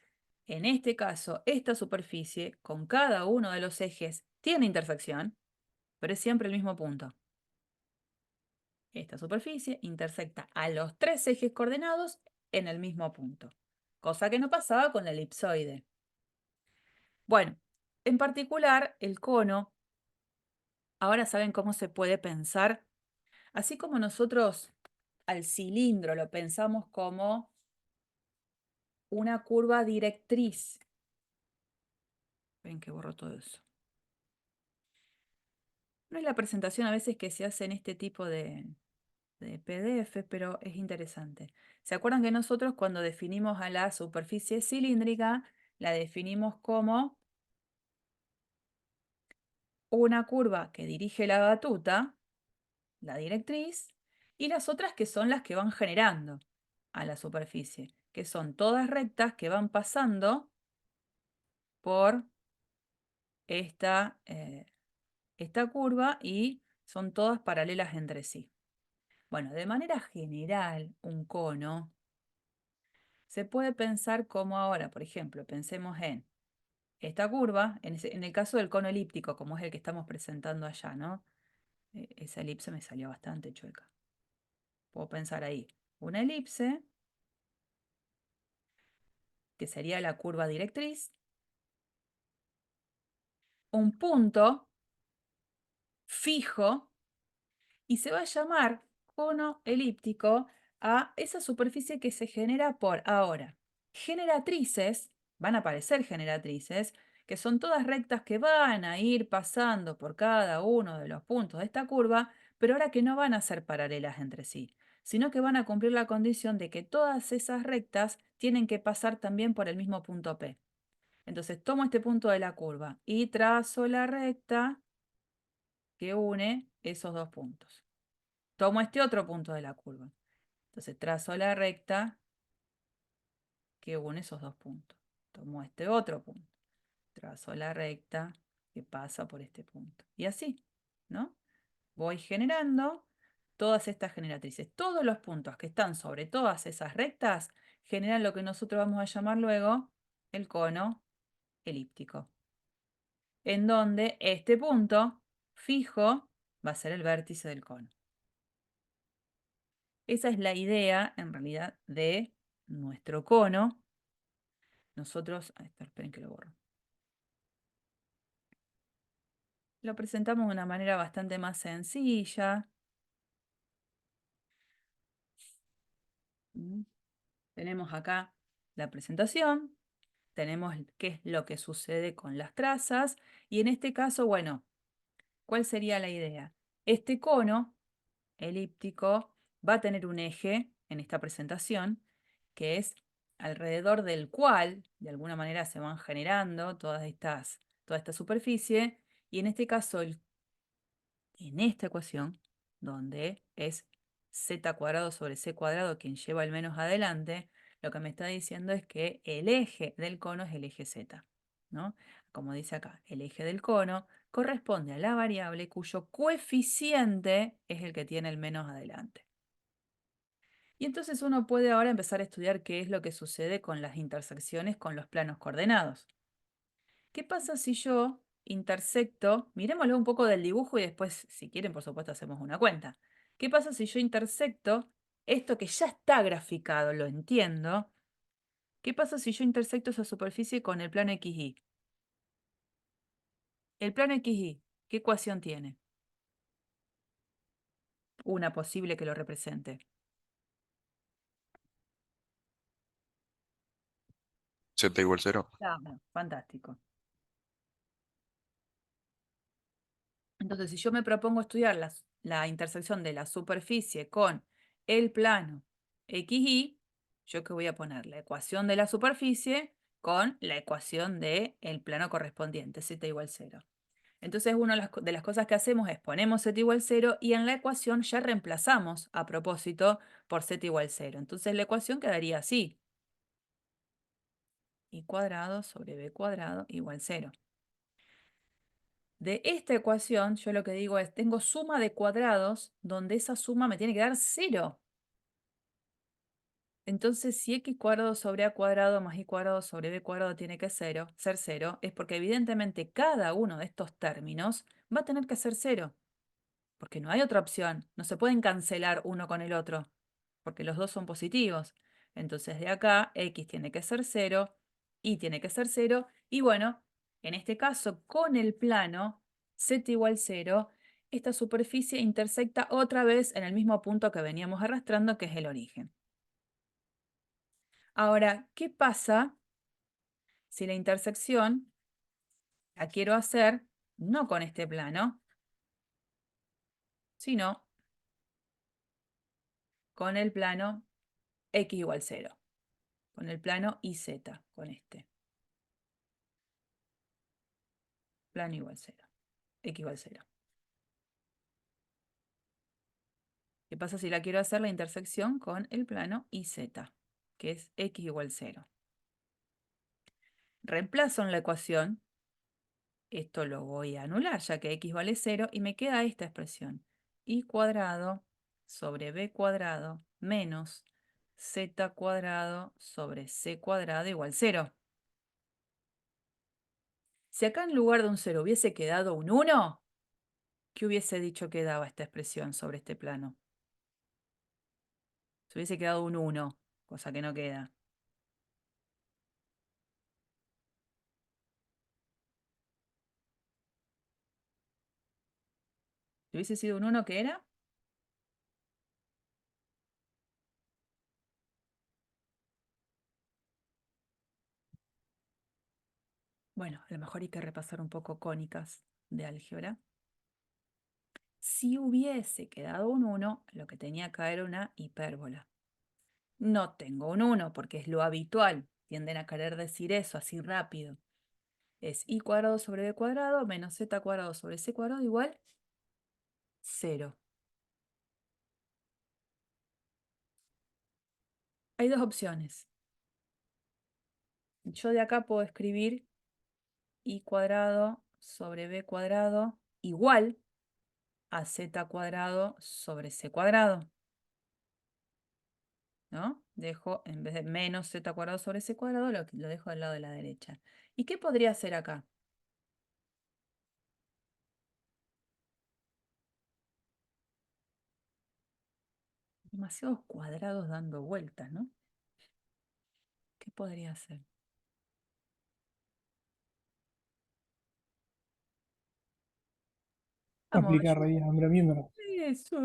en este caso, esta superficie con cada uno de los ejes tiene intersección, pero es siempre el mismo punto. Esta superficie intersecta a los tres ejes coordenados en el mismo punto, cosa que no pasaba con la elipsoide. Bueno, en particular, el cono, ahora saben cómo se puede pensar, así como nosotros al cilindro lo pensamos como una curva directriz. Ven que borro todo eso. No es la presentación a veces que se hace en este tipo de PDF, pero es interesante. ¿Se acuerdan que nosotros cuando definimos a la superficie cilíndrica, la definimos como una curva que dirige la batuta, la directriz, y las otras que son las que van generando a la superficie, que son todas rectas que van pasando por esta curva y Son todas paralelas entre sí. Bueno, de manera general, un cono se puede pensar como ahora, por ejemplo, pensemos en esta curva, en el caso del cono elíptico, como es el que estamos presentando allá, ¿no? Esa elipse me salió bastante chueca. Puedo pensar ahí una elipse, que sería la curva directriz, un punto fijo, y se va a llamar cono elíptico a esa superficie que se genera por ahora. Generatrices, van a aparecer generatrices, que son todas rectas que van a ir pasando por cada uno de los puntos de esta curva, pero ahora que no van a ser paralelas entre sí, sino que van a cumplir la condición de que todas esas rectas tienen que pasar también por el mismo punto P. Entonces tomo este punto de la curva y trazo la recta que une esos dos puntos. Tomo este otro punto de la curva. Entonces trazo la recta que une esos dos puntos. Tomo este otro punto. Trazo la recta que pasa por este punto. Y así, ¿no? Voy generando todas estas generatrices. Todos los puntos que están sobre todas esas rectas generan lo que nosotros vamos a llamar luego el cono elíptico, en donde este punto fijo va a ser el vértice del cono. Esa es la idea, en realidad, de nuestro cono. Nosotros, esperen que lo borro. Lo presentamos de una manera bastante más sencilla. Tenemos acá la presentación, tenemos qué es lo que sucede con las trazas, y en este caso, bueno, ¿cuál sería la idea? Este cono elíptico va a tener un eje en esta presentación, que es alrededor del cual, de alguna manera, se van generando toda esta superficie, y en este caso, en esta ecuación, donde es z cuadrado sobre c cuadrado quien lleva el menos adelante, lo que me está diciendo es que el eje del cono es el eje z, ¿no? Como dice acá, el eje del cono corresponde a la variable cuyo coeficiente es el que tiene el menos adelante. Y entonces uno puede ahora empezar a estudiar qué es lo que sucede con las intersecciones con los planos coordenados. ¿Qué pasa si yo intersecto? Miremoslo un poco del dibujo y después, si quieren, por supuesto, hacemos una cuenta. ¿Qué pasa si yo intersecto esto que ya está graficado, lo entiendo? ¿Qué pasa si yo intersecto esa superficie con el plano XY? El plano XY, ¿qué ecuación tiene? Una posible que lo represente. Z igual 0. Ah, bueno, fantástico. Entonces, si yo me propongo estudiar la intersección de la superficie con el plano XY, ¿yo qué voy a poner? La ecuación de la superficie con la ecuación del plano correspondiente, z igual 0. Entonces, una de las cosas que hacemos es ponemos z igual 0 y en la ecuación ya reemplazamos a propósito por z igual 0. Entonces, la ecuación quedaría así. Y cuadrado sobre b cuadrado igual 0. De esta ecuación, yo lo que digo es, tengo suma de cuadrados donde esa suma me tiene que dar 0. Entonces, si x cuadrado sobre a cuadrado más y cuadrado sobre b cuadrado tiene que ser 0, es porque evidentemente cada uno de estos términos va a tener que ser 0. Porque no hay otra opción. No se pueden cancelar uno con el otro, porque los dos son positivos. Entonces, de acá, x tiene que ser 0, y tiene que ser 0, y bueno, en este caso, con el plano z igual 0, esta superficie intersecta otra vez en el mismo punto que veníamos arrastrando, que es el origen. Ahora, ¿qué pasa si la intersección la quiero hacer no con este plano, sino con el plano x igual 0? Con el plano IZ, con este. Plano igual 0. X igual 0. ¿Qué pasa si la quiero hacer la intersección con el plano IZ, que es x igual 0? Reemplazo en la ecuación esto lo voy a anular, ya que x vale 0, y me queda esta expresión. Y cuadrado sobre b cuadrado menos z cuadrado sobre c cuadrado igual 0. Si acá en lugar de un 0 hubiese quedado un 1, ¿qué hubiese dicho que daba esta expresión sobre este plano? Si hubiese quedado un 1, cosa que no queda. Si hubiese sido un 1, ¿qué era? Bueno, a lo mejor hay que repasar un poco cónicas de álgebra. Si hubiese quedado un 1, lo que tenía acá era una hipérbola. No tengo un 1 porque es lo habitual. Tienden a querer decir eso así rápido. Es y cuadrado sobre b cuadrado menos z cuadrado sobre c cuadrado igual 0. Hay dos opciones. Yo de acá puedo escribir y cuadrado sobre b cuadrado igual a z cuadrado sobre c cuadrado, ¿no? Dejo, en vez de menos z cuadrado sobre c cuadrado, lo dejo del lado de la derecha. ¿Y qué podría hacer acá? Demasiados cuadrados dando vueltas, ¿no? ¿Qué podría hacer? Vamos, Aplicar raíz a miembro. eso.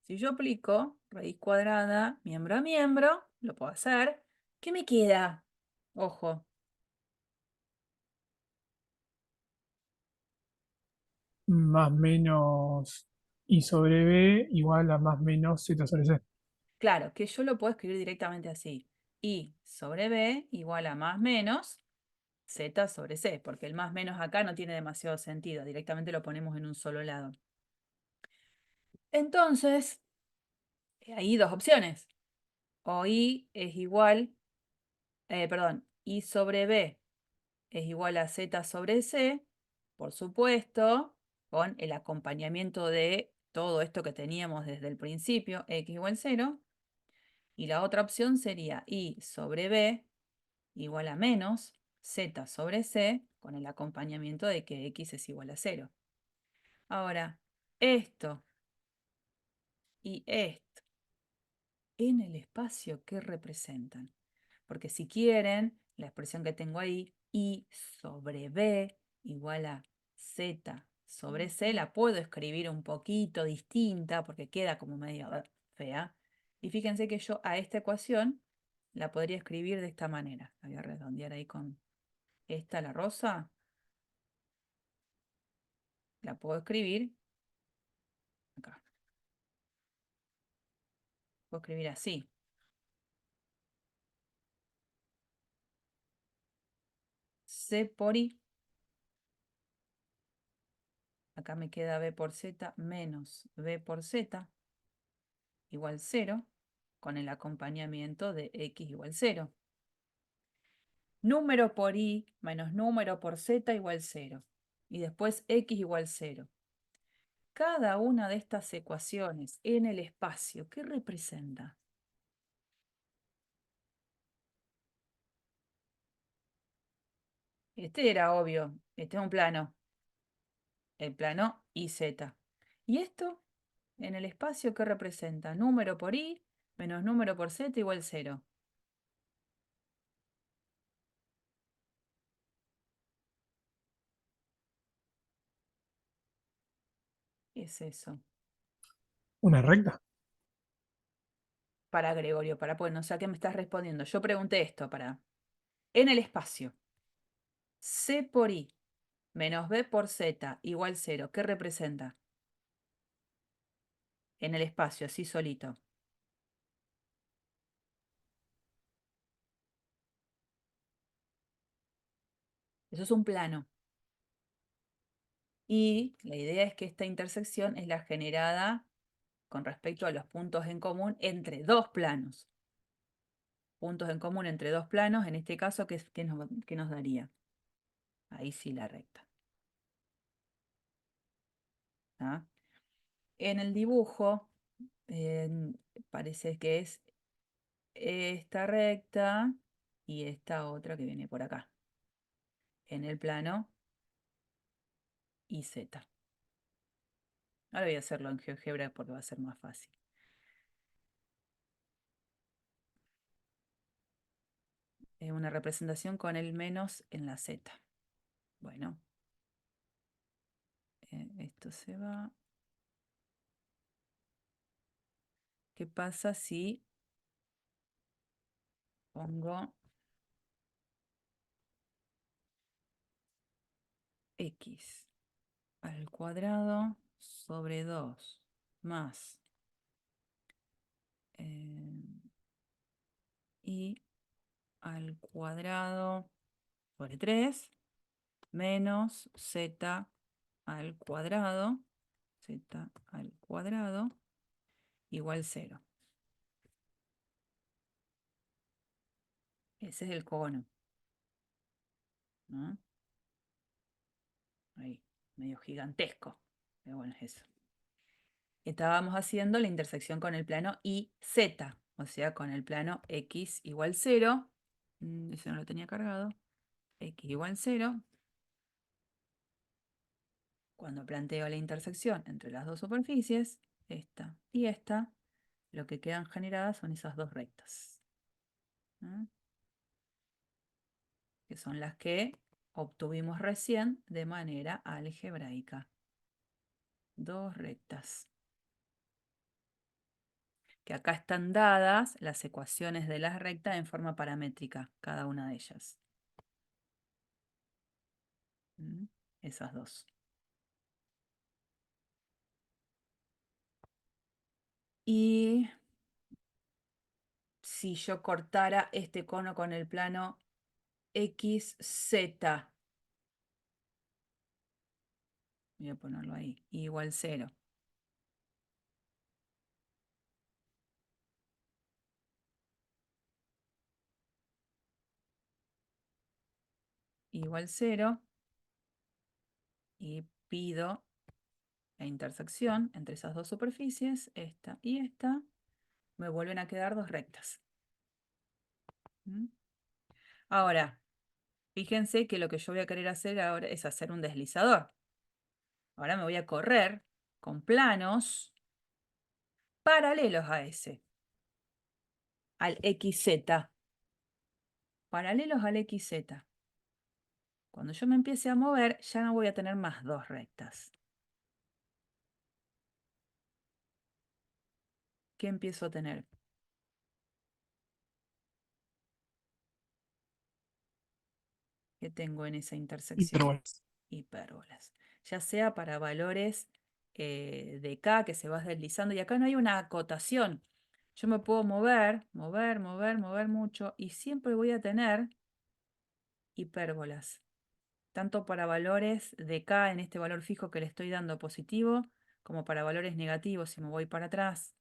Si yo aplico raíz cuadrada, miembro a miembro, lo puedo hacer. ¿Qué me queda? Ojo, Más menos I sobre B igual a más menos Z sobre C. claro, que yo lo puedo escribir directamente así. I sobre B igual a más menos Z sobre C, porque el más menos acá no tiene demasiado sentido, directamente lo ponemos en un solo lado. Entonces, hay dos opciones. O I es igual, perdón, I sobre B es igual a Z sobre C, por supuesto, con el acompañamiento de todo esto que teníamos desde el principio, x igual 0. Y la otra opción sería I sobre B igual a menos Z sobre C, con el acompañamiento de que x es igual a 0. Ahora, esto y esto en el espacio, ¿qué representan? Porque si quieren, la expresión que tengo ahí, I sobre B igual a Z sobre C, la puedo escribir un poquito distinta porque queda como medio fea. Y fíjense que yo a esta ecuación la podría escribir de esta manera. La voy a redondear ahí con esta, la rosa. La puedo escribir acá. Puedo escribir así. C por I. Acá me queda B por Z menos B por Z igual 0, con el acompañamiento de x igual 0. Número por i menos número por z igual 0. Y después x igual 0. Cada una de estas ecuaciones en el espacio, ¿qué representa? Este era obvio, este es un plano, el plano IZ. ¿Y esto en el espacio qué representa? Número por i menos número por z igual 0. ¿Qué es eso? Una recta. Para Gregorio, para pues no sé a qué me estás respondiendo. Yo pregunté esto para... En el espacio, C por I menos B por Z igual 0. ¿Qué representa? En el espacio, así solito. Eso es un plano. Y la idea es que esta intersección es la generada con respecto a los puntos en común entre dos planos. Puntos en común entre dos planos, en este caso, ¿qué nos daría? Ahí sí la recta. ¿tá? En el dibujo parece que es esta recta y esta otra que viene por acá, en el plano IZ. Ahora voy a hacerlo en GeoGebra porque va a ser más fácil. Una representación con el menos en la Z. Bueno, esto se va. ¿Qué pasa si pongo X al cuadrado sobre 2 más y al cuadrado sobre 3 menos z al cuadrado igual 0. Ese es el cono, ¿no? Ahí, medio gigantesco. Pero bueno, es eso. Estábamos haciendo la intersección con el plano IZ, o sea, con el plano X igual 0. Ese no lo tenía cargado. X igual 0. Cuando planteo la intersección entre las dos superficies, esta y esta, lo que quedan generadas son esas dos rectas, ¿no? Que son las que obtuvimos recién de manera algebraica. Dos rectas. Que acá están dadas las ecuaciones de las rectas en forma paramétrica, cada una de ellas. Esas dos. Y si yo cortara este cono con el plano XZ, voy a ponerlo ahí, igual 0. Igual 0. Y pido la intersección entre esas dos superficies, esta y esta. Me vuelven a quedar dos rectas. Ahora, fíjense que lo que yo voy a querer hacer ahora es hacer un deslizador. Ahora me voy a correr con planos paralelos a ese, al XZ. Paralelos al XZ. Cuando yo me empiece a mover, ya no voy a tener más dos rectas. ¿Qué empiezo a tener? ¿Qué tengo en esa intersección? Hipérbolas. Hipérbolas. Ya sea para valores de K que se va deslizando. Y acá no hay una acotación. Yo me puedo mover mucho y siempre voy a tener hipérbolas. Tanto para valores de K en este valor fijo que le estoy dando positivo, como para valores negativos si me voy para atrás.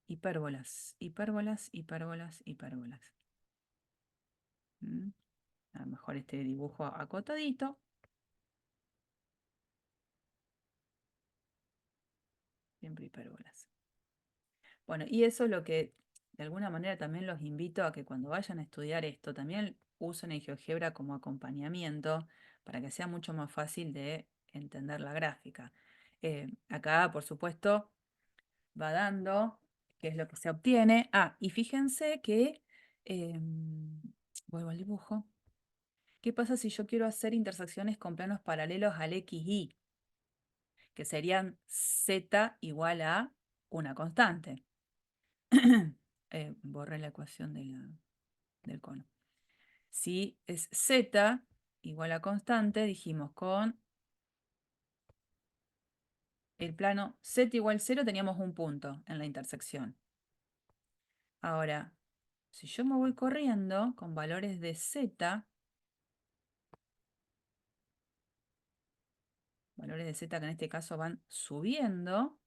Hipérbolas, hipérbolas, hipérbolas, hipérbolas. A lo mejor este dibujo acotadito. Siempre hipérbolas. Bueno, y eso es lo que de alguna manera también los invito a que cuando vayan a estudiar esto, también usen el GeoGebra como acompañamiento para que sea mucho más fácil de entender la gráfica. Acá, por supuesto, va dando qué es lo que se obtiene. Y fíjense que, vuelvo al dibujo, ¿qué pasa si yo quiero hacer intersecciones con planos paralelos al XY? Que serían Z igual a una constante. Borré la ecuación del cono. Si es Z igual a constante, dijimos con el plano Z igual 0 teníamos un punto en la intersección. Ahora, si yo me voy corriendo con valores de Z, valores de Z que en este caso van subiendo,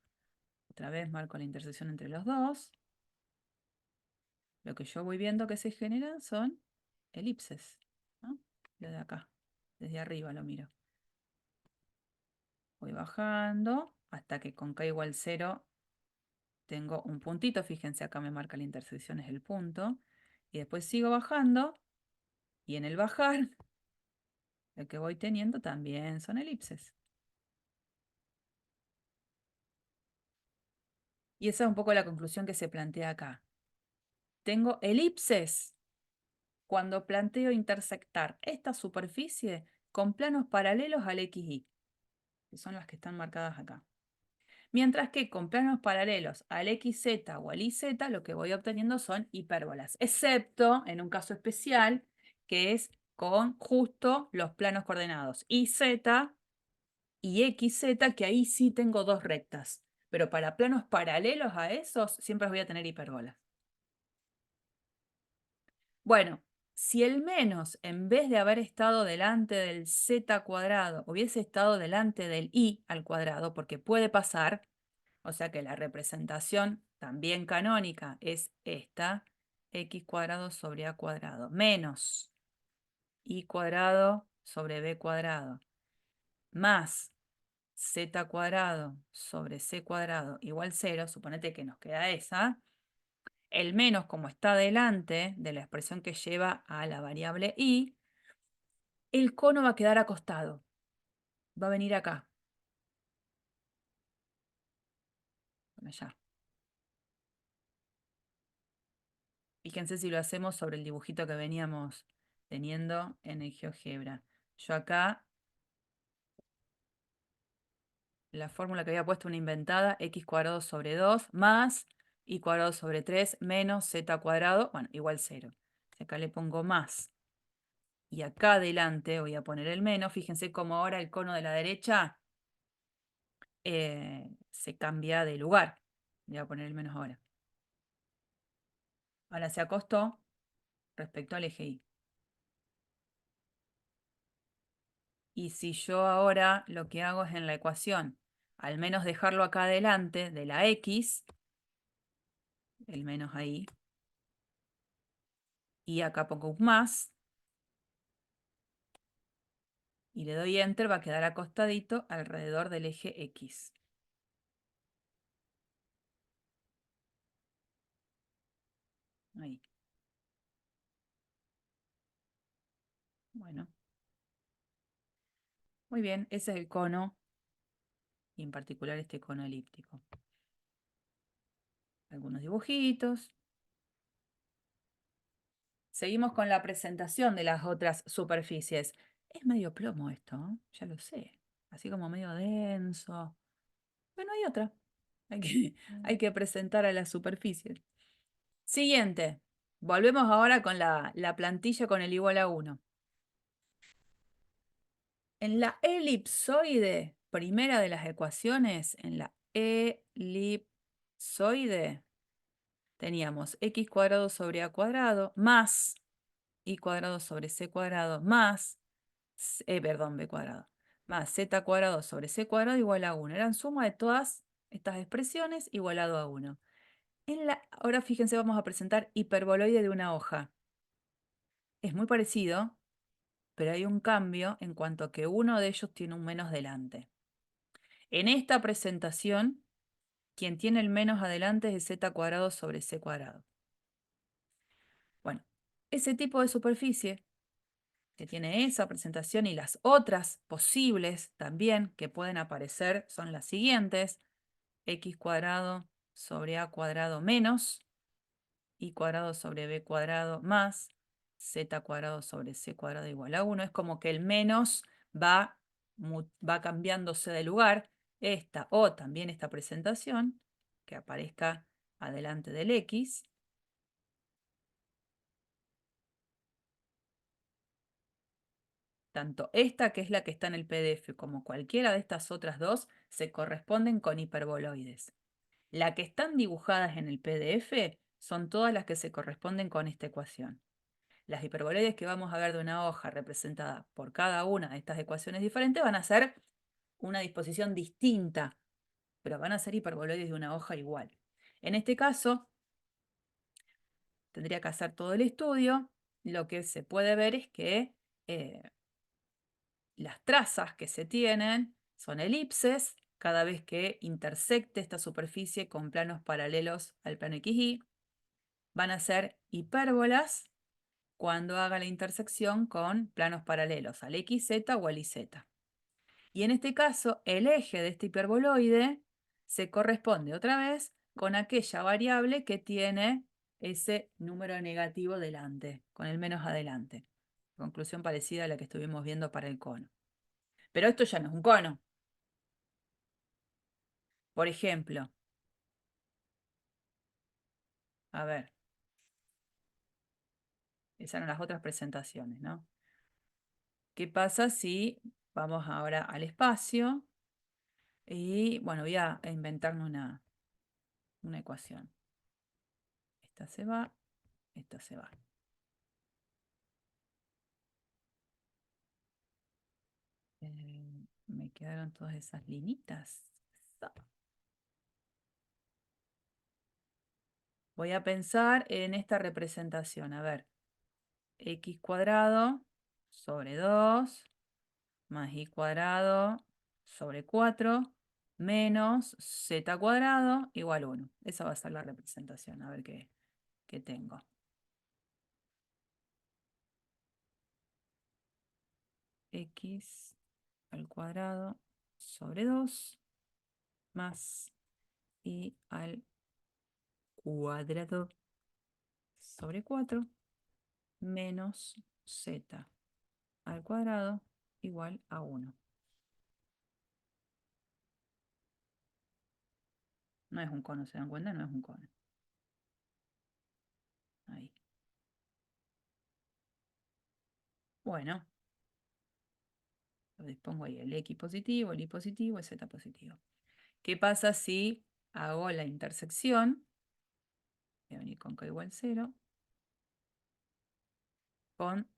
otra vez marco la intersección entre los dos, lo que yo voy viendo que se generan son elipses, ¿no? Lo de acá, desde arriba lo miro. Voy bajando hasta que con k igual 0 tengo un puntito. Fíjense, acá me marca la intersección, es el punto. Y después sigo bajando. Y en el bajar, lo que voy teniendo también son elipses. Y esa es un poco la conclusión que se plantea acá. Tengo elipses cuando planteo intersectar esta superficie con planos paralelos al XY, que son las que están marcadas acá. Mientras que con planos paralelos al XZ o al YZ, lo que voy obteniendo son hipérbolas, excepto en un caso especial, que es con justo los planos coordenados YZ y XZ, que ahí sí tengo dos rectas. Pero para planos paralelos a esos, siempre voy a tener hipérbolas. Bueno, si el menos, en vez de haber estado delante del z cuadrado, hubiese estado delante del y al cuadrado, porque puede pasar, o sea que la representación también canónica es esta, x cuadrado sobre a cuadrado, menos y cuadrado sobre b cuadrado, más z cuadrado sobre c cuadrado igual 0, suponete que nos queda esa. El menos, como está delante de la expresión que lleva a la variable y, el cono va a quedar acostado. Va a venir acá. Por allá. Fíjense si lo hacemos sobre el dibujito que veníamos teniendo en el GeoGebra. Yo acá, la fórmula que había puesto una inventada, x cuadrado sobre 2 más y cuadrado sobre 3 menos z cuadrado, bueno, igual 0. Acá le pongo más. Y acá adelante voy a poner el menos. Fíjense cómo ahora el cono de la derecha se cambia de lugar. Voy a poner el menos ahora. Ahora se acostó respecto al eje Y. Y si yo ahora lo que hago es en la ecuación, al menos dejarlo acá adelante de la X, el menos ahí, y acá pongo un más, y le doy Enter, va a quedar acostadito alrededor del eje X. Ahí. Bueno. Muy bien, ese es el cono, y en particular este cono elíptico. Algunos dibujitos. Seguimos con la presentación de las otras superficies. Es medio plomo esto, ¿eh? Ya lo sé. Así como medio denso. Bueno, hay otra. Hay que presentar a las superficies. Siguiente. Volvemos ahora con la plantilla con el igual a 1. En la elipsoide, primera de las ecuaciones, en la elipsoide, teníamos x cuadrado sobre a cuadrado más y cuadrado sobre c cuadrado más, b cuadrado, más z cuadrado sobre c cuadrado igual a 1. Eran suma de todas estas expresiones igualado a 1. Ahora fíjense, vamos a presentar hiperboloide de una hoja. Es muy parecido, pero hay un cambio en cuanto a que uno de ellos tiene un menos delante. En esta presentación, quien tiene el menos adelante es z cuadrado sobre c cuadrado. Bueno, ese tipo de superficie que tiene esa presentación y las otras posibles también que pueden aparecer son las siguientes: x cuadrado sobre a cuadrado menos y cuadrado sobre b cuadrado más z cuadrado sobre c cuadrado igual a 1. Es como que el menos va cambiándose de lugar. Esta o también esta presentación que aparezca adelante del x. Tanto esta, que es la que está en el PDF, como cualquiera de estas otras dos, se corresponden con hiperboloides. Las que están dibujadas en el PDF son todas las que se corresponden con esta ecuación. Las hiperboloides que vamos a ver de una hoja representada por cada una de estas ecuaciones diferentes van a ser una disposición distinta, pero van a ser hiperboloides de una hoja igual. En este caso, tendría que hacer todo el estudio. Lo que se puede ver es que las trazas que se tienen son elipses cada vez que intersecte esta superficie con planos paralelos al plano XY. Van a ser hipérbolas cuando haga la intersección con planos paralelos al XZ o al YZ. Y en este caso, el eje de este hiperboloide se corresponde otra vez con aquella variable que tiene ese número negativo delante, con el menos adelante. Conclusión parecida a la que estuvimos viendo para el cono. Pero esto ya no es un cono. Por ejemplo, a ver, esas eran las otras presentaciones, ¿no? ¿Qué pasa si vamos ahora al espacio? Y bueno, voy a inventarme una ecuación. Esta se va, esta se va. Me quedaron todas esas linitas. Voy a pensar en esta representación. A ver, x cuadrado sobre 2 más y cuadrado sobre 4 menos z cuadrado igual 1. Esa va a ser la representación. A ver qué tengo. X al cuadrado sobre 2 más y al cuadrado sobre 4 menos z al cuadrado igual a 1. No es un cono, ¿se dan cuenta? No es un cono. Ahí. Bueno, lo dispongo ahí. El X positivo, el Y positivo, el Z positivo. ¿Qué pasa si hago la intersección? Voy a venir con K igual 0. Con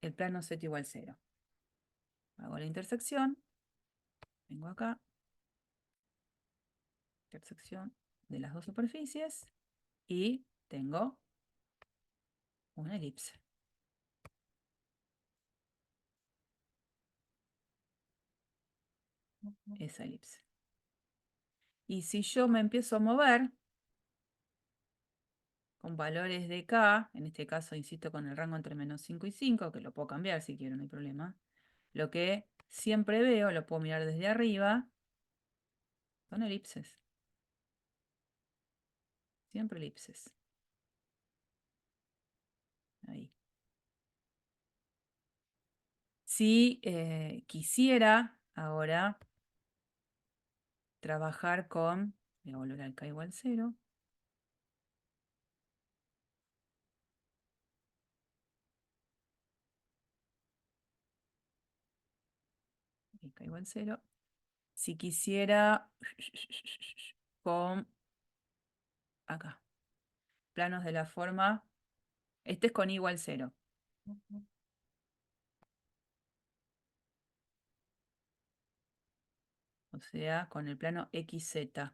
el plano Z igual 0. Hago la intersección. Vengo acá. Intersección de las dos superficies. Y tengo una elipse. Esa elipse. Y si yo me empiezo a mover con valores de K, en este caso insisto con el rango entre menos 5 y 5, que lo puedo cambiar si quiero, no hay problema. Lo que siempre veo, lo puedo mirar desde arriba, son elipses. Siempre elipses. Ahí. Si quisiera ahora trabajar con, voy a volver al K igual 0. K igual 0. Si quisiera con, acá, planos de la forma, este es con igual 0. O sea, con el plano XZ.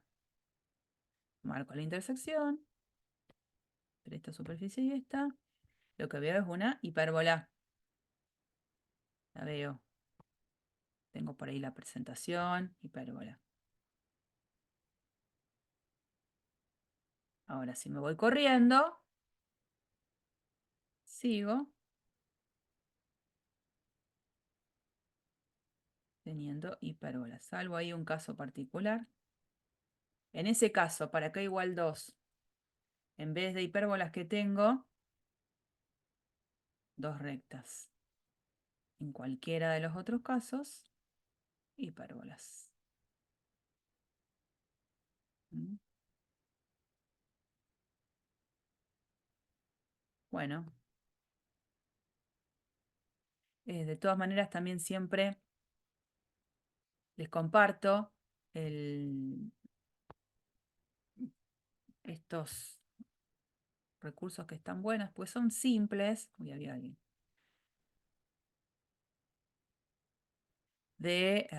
Marco la intersección entre esta superficie y esta. Lo que veo es una hipérbola. La veo. Tengo por ahí la presentación, hipérbola. Ahora, si me voy corriendo, sigo teniendo hipérbolas. Salvo ahí un caso particular. En ese caso, para K igual 2, en vez de hipérbolas que tengo, dos rectas. En cualquiera de los otros casos, hipérbolas. ¿Mm? Bueno. De todas maneras, también siempre les comparto estos recursos que están buenos, pues son simples. Uy, había alguien.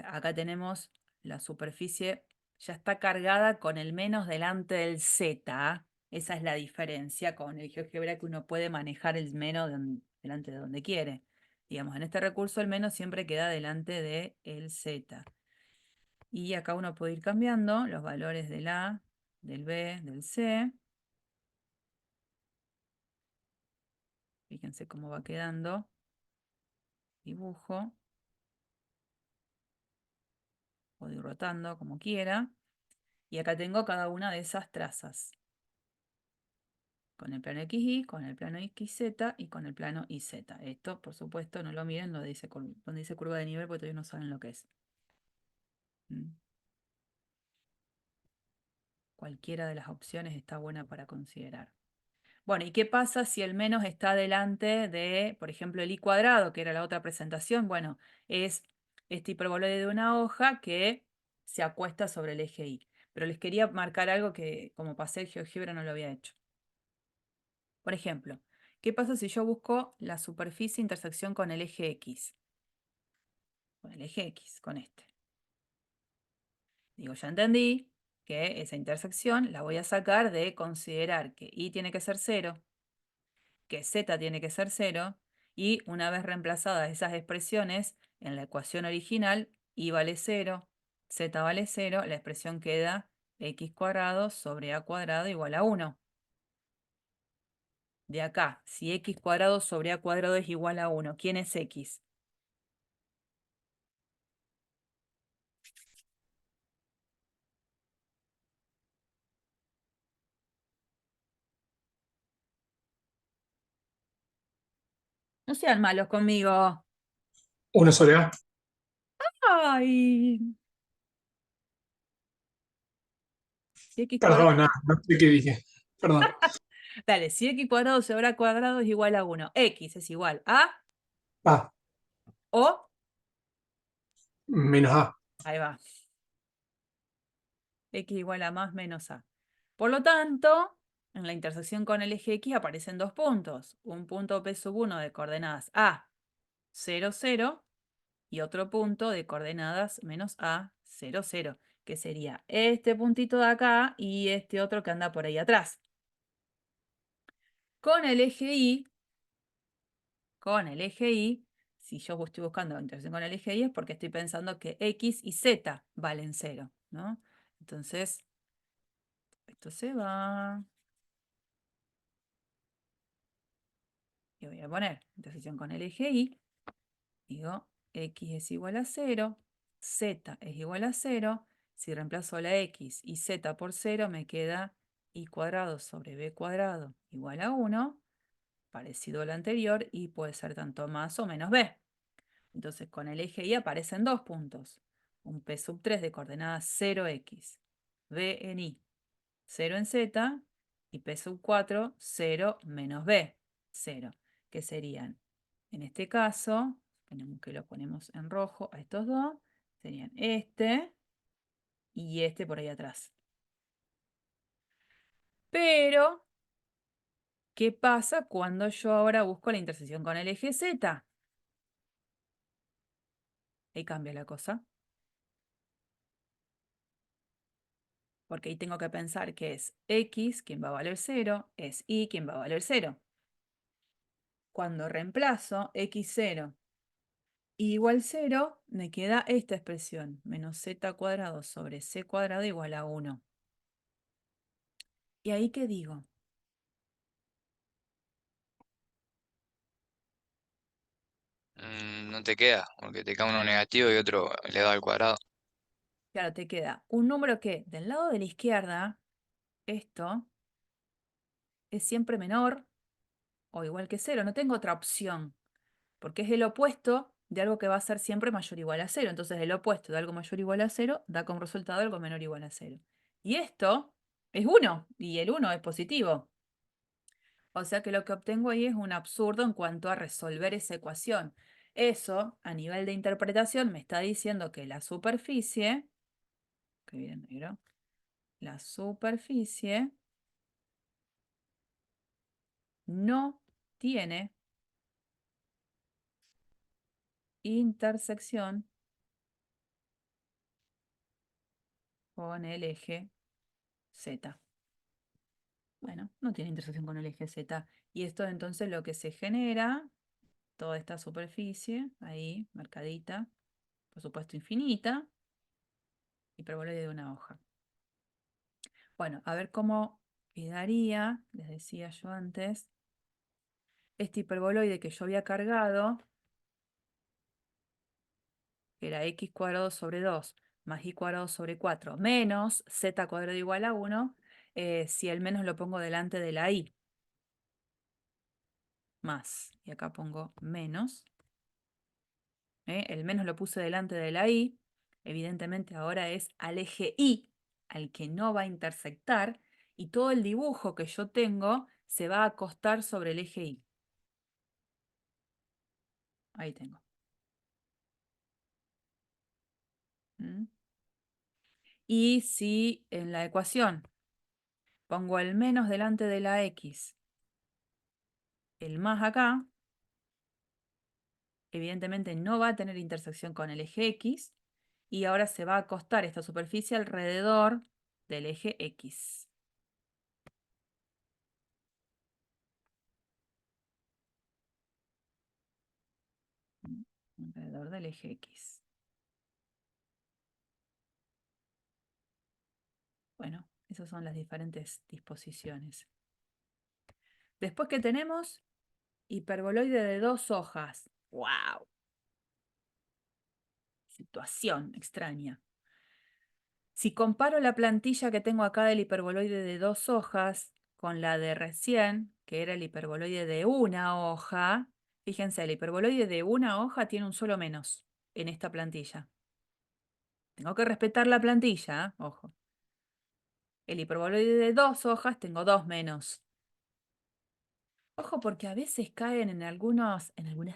Acá tenemos la superficie, ya está cargada con el menos delante del Z. Esa es la diferencia con el GeoGebra, que uno puede manejar el menos delante de donde quiere. Digamos, en este recurso el menos siempre queda delante del Z. Y acá uno puede ir cambiando los valores del A, del B, del C. Fíjense cómo va quedando. Dibujo. Puedo ir rotando como quiera. Y acá tengo cada una de esas trazas. Con el plano XY, con el plano XZ y con el plano YZ. Esto, por supuesto, no lo miren donde dice curva de nivel porque todavía no saben lo que es. Cualquiera de las opciones está buena para considerar. Bueno, ¿y qué pasa si el menos está delante de, por ejemplo, el y cuadrado, que era la otra presentación? Bueno, es este hiperboloide de una hoja que se acuesta sobre el eje y. Pero les quería marcar algo que, como pasé el GeoGebra, no lo había hecho. Por ejemplo, ¿qué pasa si yo busco la superficie intersección con el eje X? Con el eje X, con este. Digo, ya entendí que esa intersección la voy a sacar de considerar que y tiene que ser 0, que z tiene que ser 0, y una vez reemplazadas esas expresiones en la ecuación original, y vale 0, z vale 0, la expresión queda x cuadrado sobre a cuadrado igual a 1. De acá, si x cuadrado sobre a cuadrado es igual a 1, ¿quién es x? No sean malos conmigo. 1 sobre A. Ay, si x cuadrado, Perdón, no sé qué dije. Perdón. dale, si x cuadrado sobre a cuadrado es igual a 1, x es igual a A o, menos A. ahí va, x igual a más menos a. Por lo tanto, en la intersección con el eje X aparecen dos puntos. Un punto P sub 1 de coordenadas A, 0, 0, y otro punto de coordenadas menos A, 0, 0, que sería este puntito de acá y este otro que anda por ahí atrás. Con el eje Y, si yo estoy buscando la intersección con el eje Y es porque estoy pensando que X y Z valen 0, ¿no? Entonces, esto se va. Y voy a poner intersección con el eje Y. Digo, x es igual a 0, z es igual a 0. Si reemplazo la x y z por 0, me queda y cuadrado sobre b cuadrado igual a 1, parecido al anterior, y puede ser tanto más o menos b. Entonces, con el eje y aparecen dos puntos. Un p sub 3 de coordenadas 0x, b en y, 0 en z, y p sub 4, 0 menos b, 0, que serían, en este caso, tenemos que lo ponemos en rojo a estos dos, serían este y este por ahí atrás. Pero, ¿qué pasa cuando yo ahora busco la intersección con el eje z? Ahí cambia la cosa. Porque ahí tengo que pensar que es x quien va a valer 0, es y quien va a valer 0. Cuando reemplazo x0 igual 0, me queda esta expresión, menos z cuadrado sobre c cuadrado igual a 1. ¿Y ahí qué digo? No te queda, porque te queda uno negativo y otro elevado al cuadrado. Claro, te queda un número que del lado de la izquierda, esto es siempre menor o igual que 0. No tengo otra opción, porque es el opuesto de algo que va a ser siempre mayor o igual a 0. Entonces el opuesto de algo mayor o igual a 0 da como resultado algo menor o igual a 0. Y esto es 1, y el 1 es positivo. O sea que lo que obtengo ahí es un absurdo en cuanto a resolver esa ecuación. Eso, a nivel de interpretación, me está diciendo que la superficie, que bien negro, la superficie no tiene intersección con el eje Z. Bueno, no tiene intersección con el eje Z. Y esto entonces lo que se genera, toda esta superficie, ahí, marcadita, por supuesto infinita, hiperboloide de una hoja. Bueno, a ver cómo quedaría, les decía yo antes, este hiperboloide que yo había cargado, que era x cuadrado sobre 2 más y cuadrado sobre 4 menos z cuadrado igual a 1, si el menos lo pongo delante de la y. Más, y acá pongo menos. El menos lo puse delante de la y. Evidentemente ahora es al eje y, al que no va a intersectar, y todo el dibujo que yo tengo se va a acostar sobre el eje y. Ahí tengo. ¿Mm? Y si en la ecuación pongo el menos delante de la x, el más acá, evidentemente no va a tener intersección con el eje x, y ahora se va a acostar esta superficie alrededor del eje x. Alrededor del eje x. Bueno, esas son las diferentes disposiciones. Después que tenemos hiperboloide de 2 hojas. ¡Wow! Situación extraña. Si comparo la plantilla que tengo acá del hiperboloide de 2 hojas con la de recién, que era el hiperboloide de una hoja, fíjense, el hiperboloide de una hoja tiene un solo menos en esta plantilla. Tengo que respetar la plantilla, ¿eh? Ojo. El hiperboloide de 2 hojas tengo 2 menos. Ojo, porque a veces caen en algunas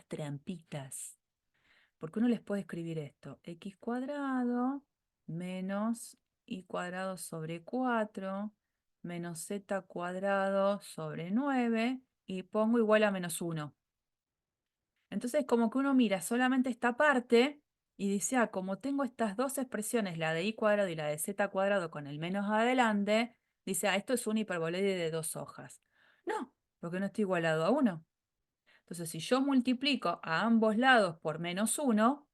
trampitas. Porque uno les puede escribir esto: x cuadrado menos y cuadrado sobre 4 menos z cuadrado sobre 9 y pongo igual a menos 1. Entonces como que uno mira solamente esta parte y dice, ah, como tengo estas dos expresiones, la de y cuadrado y la de z cuadrado con el menos adelante, dice, ah, esto es un hiperboloide de 2 hojas. No, porque no está igualado a 1. Entonces si yo multiplico a ambos lados por menos 1,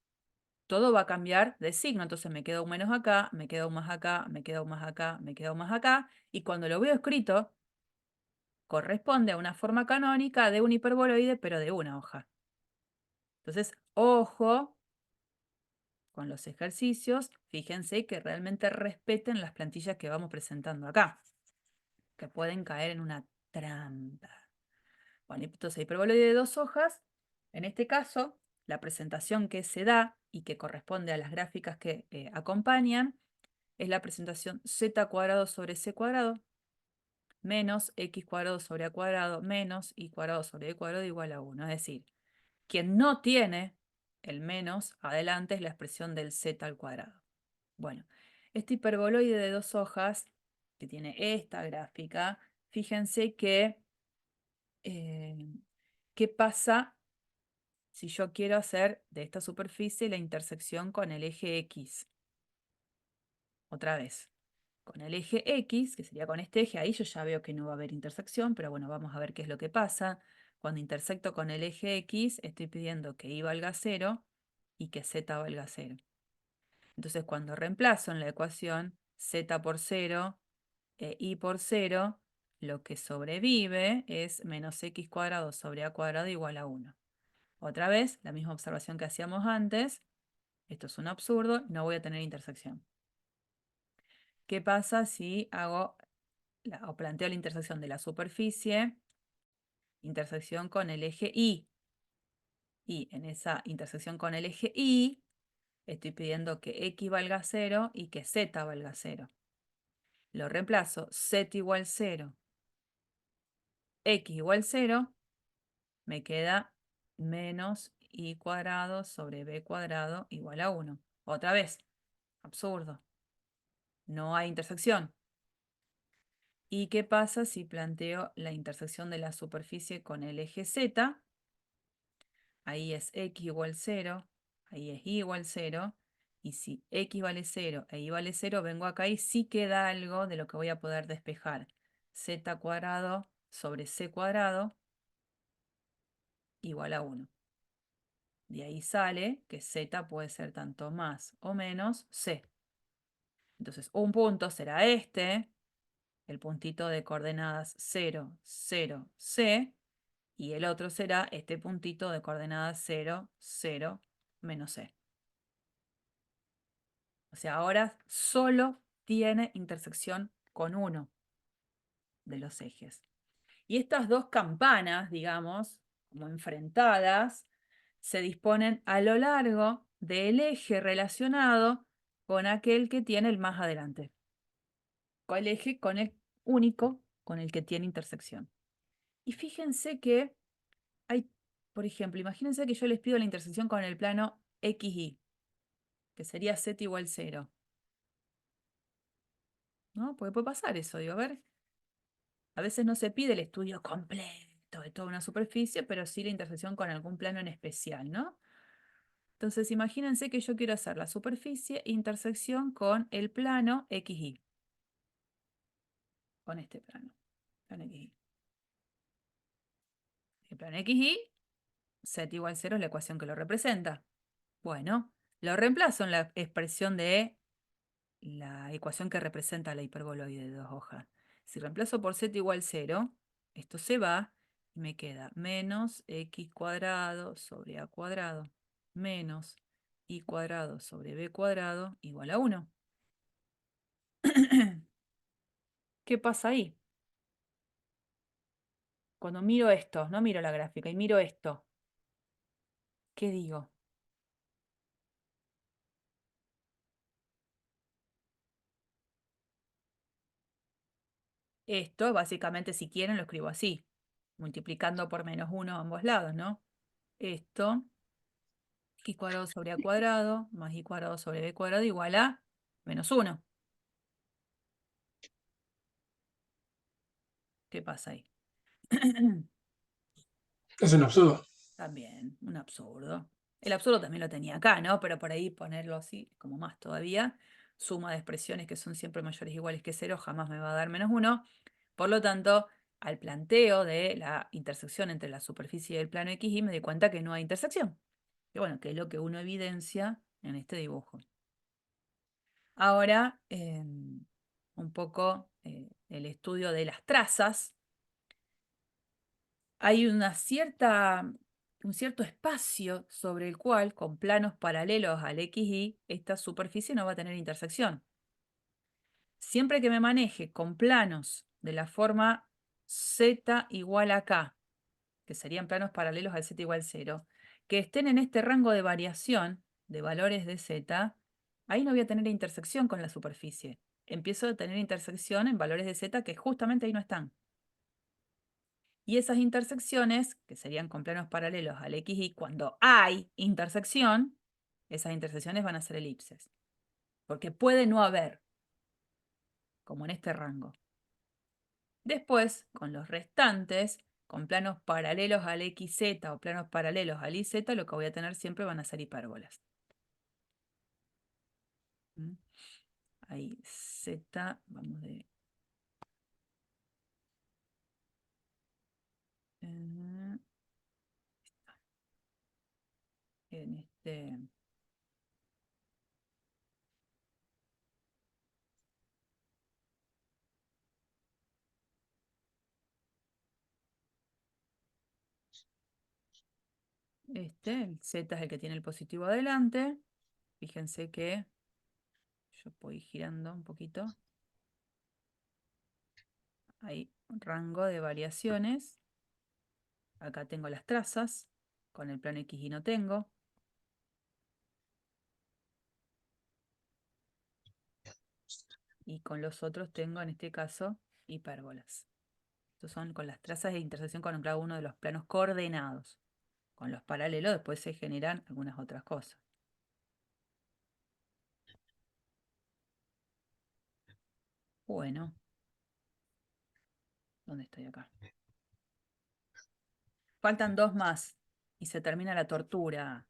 todo va a cambiar de signo. Entonces me queda un menos acá, me queda un más acá, me queda un más acá, me queda un más acá. Y cuando lo veo escrito, corresponde a una forma canónica de un hiperboloide, pero de una hoja. Entonces, ojo con los ejercicios. Fíjense que realmente respeten las plantillas que vamos presentando acá, que pueden caer en una trampa. Bueno, entonces hiperboloide de 2 hojas. En este caso, la presentación que se da y que corresponde a las gráficas que acompañan es la presentación z cuadrado sobre c cuadrado menos x cuadrado sobre a cuadrado menos y cuadrado sobre b cuadrado igual a 1. Es decir, quien no tiene el menos adelante es la expresión del z al cuadrado. Bueno, este hiperboloide de 2 hojas, que tiene esta gráfica, fíjense que, ¿qué pasa si yo quiero hacer de esta superficie la intersección con el eje X? Otra vez, con el eje X, que sería con este eje, ahí yo ya veo que no va a haber intersección, pero bueno, vamos a ver qué es lo que pasa. Cuando intersecto con el eje X, estoy pidiendo que y valga 0 y que z valga 0. Entonces, cuando reemplazo en la ecuación z por 0 e y por 0, lo que sobrevive es menos x cuadrado sobre a cuadrado igual a 1. Otra vez, la misma observación que hacíamos antes. Esto es un absurdo, no voy a tener intersección. ¿Qué pasa si hago o planteo la intersección de la superficie, intersección con el eje Y? Y en esa intersección con el eje Y, estoy pidiendo que x valga 0 y que z valga 0. Lo reemplazo, z igual 0, x igual 0, me queda menos y cuadrado sobre b cuadrado igual a 1. Otra vez, absurdo. No hay intersección. ¿Y qué pasa si planteo la intersección de la superficie con el eje z? Ahí es x igual 0, ahí es y igual 0. Y si x vale 0 e y vale 0, vengo acá y sí queda algo de lo que voy a poder despejar. Z cuadrado sobre c cuadrado igual a 1. De ahí sale que z puede ser tanto más o menos c. Entonces, un punto será este, el puntito de coordenadas 0, 0, C, y el otro será este puntito de coordenadas 0, 0, menos C. O sea, ahora solo tiene intersección con uno de los ejes. Y estas dos campanas, digamos, como enfrentadas, se disponen a lo largo del eje relacionado con aquel que tiene el más adelante. Con el eje con el único con el que tiene intersección. Y fíjense que hay, por ejemplo, imagínense que yo les pido la intersección con el plano XY, que sería z igual 0. ¿No? Porque puede pasar eso, digo, a ver. A veces no se pide el estudio completo de toda una superficie, pero sí la intersección con algún plano en especial, ¿no? Entonces, imagínense que yo quiero hacer la superficie intersección con el plano XY. Con este plano XY. El plano XY, z igual 0 es la ecuación que lo representa. Bueno, lo reemplazo en la expresión de la ecuación que representa la hiperboloide de 2 hojas. Si reemplazo por z igual 0, esto se va y me queda menos x cuadrado sobre a cuadrado menos y cuadrado sobre b cuadrado igual a 1. ¿Qué pasa ahí? Cuando miro esto, no miro la gráfica, y miro esto, ¿qué digo? Esto, básicamente, si quieren, lo escribo así, multiplicando por menos 1 a ambos lados, ¿no? Esto, x cuadrado sobre a cuadrado, más y cuadrado sobre b cuadrado, igual a menos 1. ¿Qué pasa ahí? Es un absurdo. También, un absurdo. El absurdo también lo tenía acá, ¿no? Pero por ahí ponerlo así, como más todavía. Suma de expresiones que son siempre mayores o iguales que 0, jamás me va a dar menos 1. Por lo tanto, al planteo de la intersección entre la superficie y el plano XY, me di cuenta que no hay intersección. Que bueno, que es lo que uno evidencia en este dibujo. Ahora, un poco el estudio de las trazas. Hay un cierto espacio sobre el cual, con planos paralelos al XY, esta superficie no va a tener intersección. Siempre que me maneje con planos de la forma z igual a k, que serían planos paralelos al z igual 0, que estén en este rango de variación de valores de z, ahí no voy a tener intersección con la superficie. Empiezo a tener intersección en valores de z que justamente ahí no están. Y esas intersecciones, que serían con planos paralelos al XY, cuando hay intersección, esas intersecciones van a ser elipses. Porque puede no haber, como en este rango. Después, con los restantes, con planos paralelos al XZ o planos paralelos al IZ, lo que voy a tener siempre van a ser hipérbolas. ¿Mm? Ahí, Z, vamos de... en este... el Z es el que tiene el positivo adelante. Fíjense que yo voy girando un poquito. Hay un rango de variaciones. Acá tengo las trazas. Con el plano XY no tengo. Y con los otros tengo, en este caso, hipérbolas. Estos son con las trazas de intersección con cada uno de los planos coordenados. Con los paralelos después se generan algunas otras cosas. Bueno. ¿Dónde estoy acá? Faltan 2 más. Y se termina la tortura.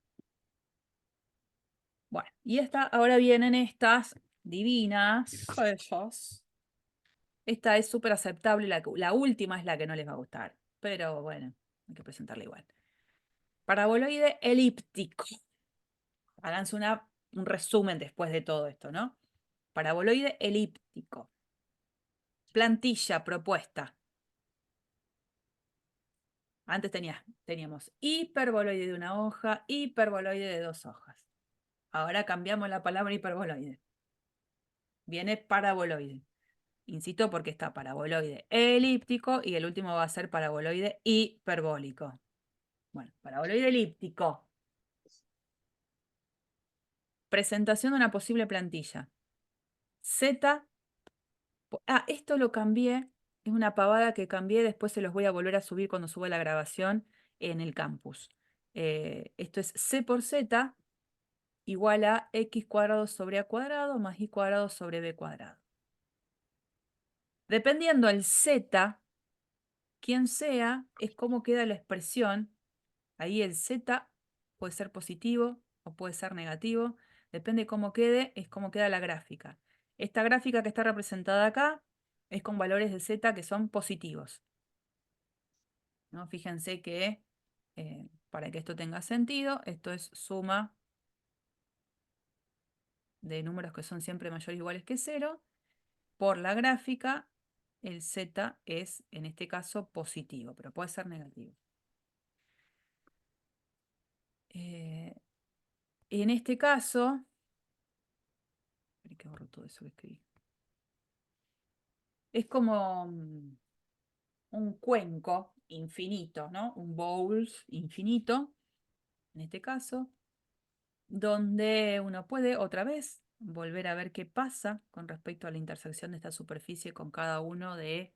Bueno, y ahora vienen estas divinas. Ellas. Esta es súper aceptable. La última es la que no les va a gustar. Pero bueno, hay que presentarla igual. Paraboloide elíptico. Háganse un resumen después de todo esto, ¿no? Paraboloide elíptico. Plantilla propuesta. Antes teníamos hiperboloide de una hoja, hiperboloide de 2 hojas. Ahora cambiamos la palabra hiperboloide. Viene paraboloide. Insisto porque está paraboloide elíptico y el último va a ser paraboloide hiperbólico. Bueno, paraboloide elíptico. Presentación de una posible plantilla. Z. Esto lo cambié. Es una pavada que cambié. Después se los voy a volver a subir cuando suba la grabación en el campus. Esto es C por Z igual a x cuadrado sobre a cuadrado más y cuadrado sobre b cuadrado. Dependiendo el z, quien sea, es cómo queda la expresión. Ahí el z puede ser positivo o puede ser negativo. Depende cómo quede, es cómo queda la gráfica. Esta gráfica que está representada acá es con valores de z que son positivos, ¿no? Fíjense que para que esto tenga sentido, esto es suma de números que son siempre mayores o iguales que 0. Por la gráfica, el z es, en este caso, positivo, pero puede ser negativo. En este caso, espera que borro todo eso que escribí. Es como un cuenco infinito, ¿no? Un bowl infinito, en este caso, donde uno puede otra vez volver a ver qué pasa con respecto a la intersección de esta superficie con cada uno de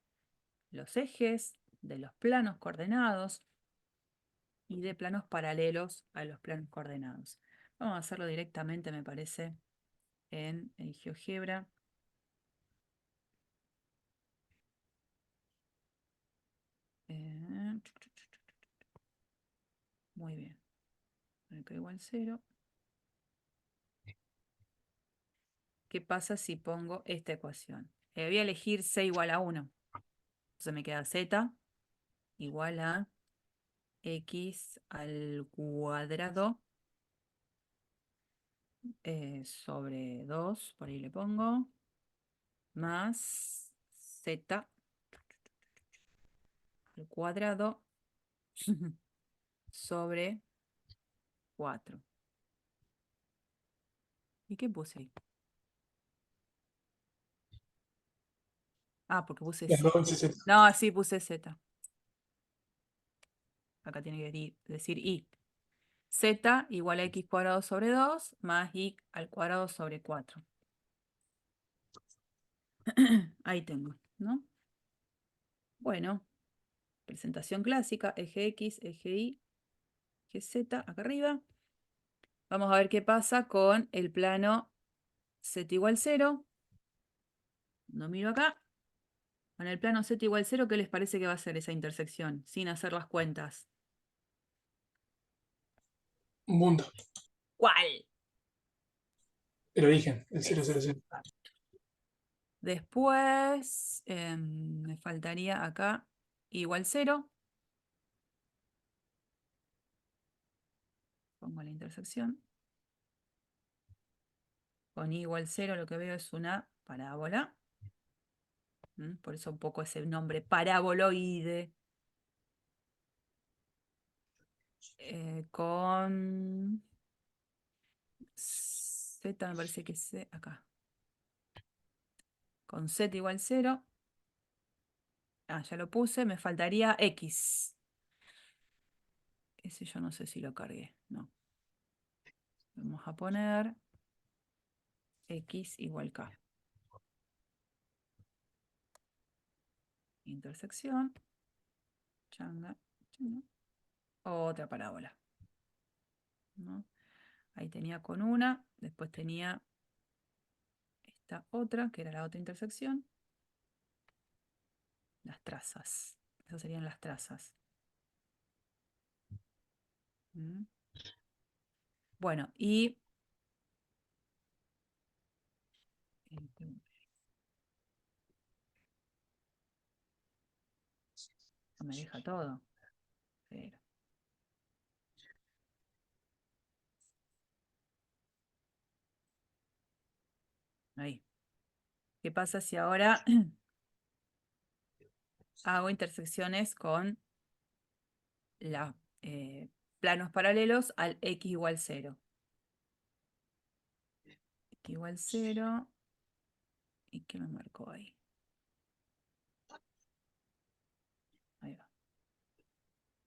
los ejes, de los planos coordenados y de planos paralelos a los planos coordenados. Vamos a hacerlo directamente, me parece, en GeoGebra. Muy bien. Acá igual 0. ¿Qué pasa si pongo esta ecuación? Voy a elegir c igual a 1. Entonces me queda z igual a x al cuadrado sobre 2, por ahí le pongo, más z al cuadrado sobre 4. ¿Y qué puse ahí? Porque puse Y z. arroba ese Z. No, sí, puse z. Acá tiene que decir i. Z igual a x cuadrado sobre 2 más y al cuadrado sobre 4. Ahí tengo, ¿no? Bueno, presentación clásica, eje X, eje Y, eje Z, acá arriba. Vamos a ver qué pasa con el plano Z igual 0. No miro acá. Con el plano Z igual 0, ¿qué les parece que va a ser esa intersección? Sin hacer las cuentas. Un punto. ¿Cuál? El origen, el 0, 0, 0. Después me faltaría acá igual 0. Pongo la intersección. Con i igual 0 lo que veo es una parábola. Por eso un poco ese nombre paraboloide. Con z, me parece que es acá. Con z igual 0. Ya lo puse, me faltaría x. Ese yo no sé si lo cargué, no. Vamos a poner x igual k. Intersección. Changa, changa. Otra parábola, ¿no? Ahí tenía con una, después tenía esta otra, que era la otra intersección. Las trazas. Esas serían las trazas. Bueno, y no me deja todo. Pero ahí. ¿Qué pasa si ahora hago intersecciones con los planos paralelos al x igual 0? X igual 0. ¿Y qué me marcó ahí? Ahí va.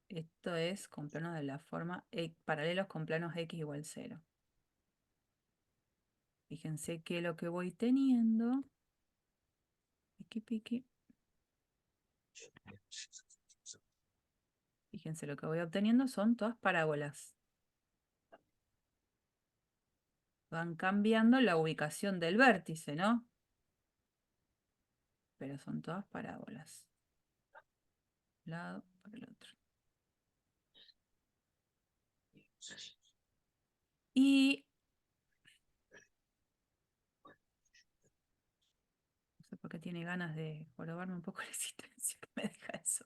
Esto es con planos de la forma paralelos con planos x igual 0. Fíjense que lo que voy teniendo, piqui, piqui. Fíjense, lo que voy obteniendo son todas parábolas. Van cambiando la ubicación del vértice, ¿no? Pero son todas parábolas. Un lado para el otro. Y no sé por qué tiene ganas de jorobarme un poco la existencia que me deja eso.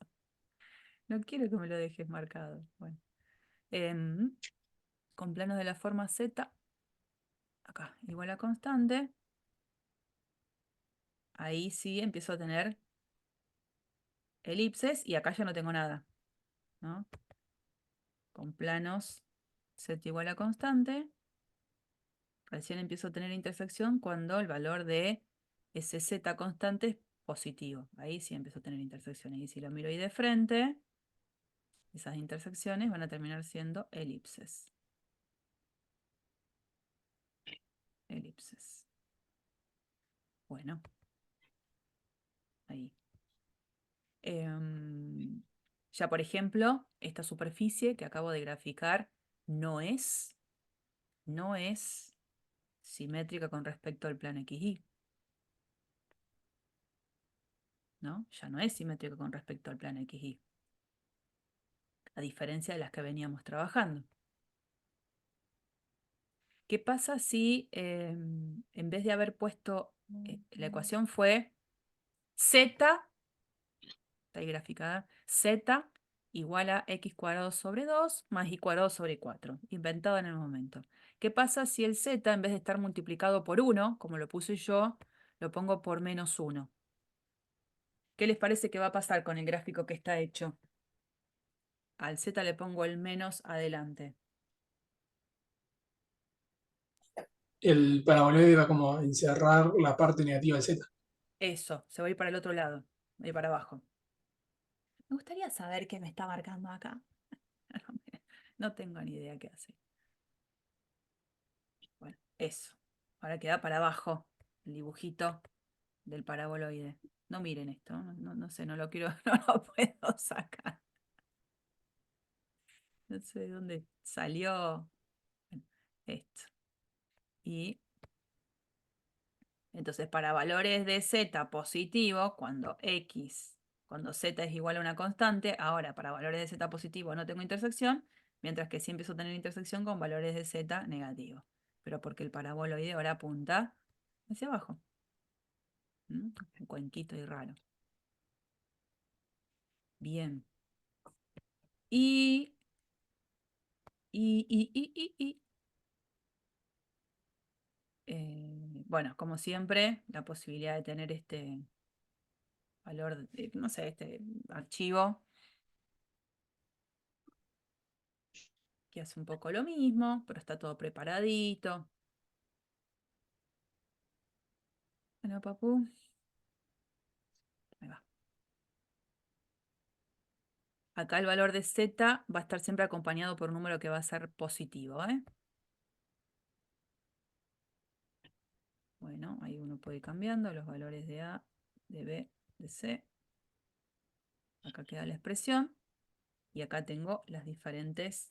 No quiero que me lo dejes marcado. Bueno. Con planos de la forma Z, acá, igual a constante. Ahí sí empiezo a tener elipses y acá ya no tengo nada, ¿no? Con planos Z igual a constante, recién empiezo a tener intersección cuando el valor de ese Z constante es positivo. Ahí sí empiezo a tener intersección. Y si lo miro ahí de frente, esas intersecciones van a terminar siendo elipses. Elipses. Bueno. Ahí. Ya, por ejemplo, esta superficie que acabo de graficar no es simétrica con respecto al plano XY. ¿No? Ya no es simétrica con respecto al plano XY. A diferencia de las que veníamos trabajando. ¿Qué pasa si en vez de haber puesto, la ecuación fue Z, está ahí graficada, Z igual a x cuadrado sobre 2 más y cuadrado sobre 4, inventado en el momento. ¿Qué pasa si el Z, en vez de estar multiplicado por 1, como lo puse yo, lo pongo por menos 1? ¿Qué les parece que va a pasar con el gráfico que está hecho? Al Z le pongo el menos adelante. El paraboloide va como a encerrar la parte negativa del Z. Eso, se va a ir para el otro lado, va a ir para abajo. Me gustaría saber qué me está marcando acá. No tengo ni idea qué hace. Bueno, eso. Ahora queda para abajo el dibujito del paraboloide. No miren esto, no sé, no lo quiero, no lo puedo sacar. No sé de dónde salió. Bueno, esto. Y entonces para valores de z positivo, cuando z es igual a una constante, ahora para valores de z positivo no tengo intersección, mientras que sí empiezo a tener intersección con valores de z negativo. Pero porque el paraboloide ahora apunta hacia abajo. Un cuenquito y raro. Bien. Y bueno, como siempre, la posibilidad de tener este valor, no sé, este archivo que hace un poco lo mismo, pero está todo preparadito. Bueno, papu. Ahí va. Acá el valor de z va a estar siempre acompañado por un número que va a ser positivo, ¿eh? Bueno, ahí uno puede ir cambiando los valores de A, de B, de C. Acá queda la expresión. Y acá tengo las diferentes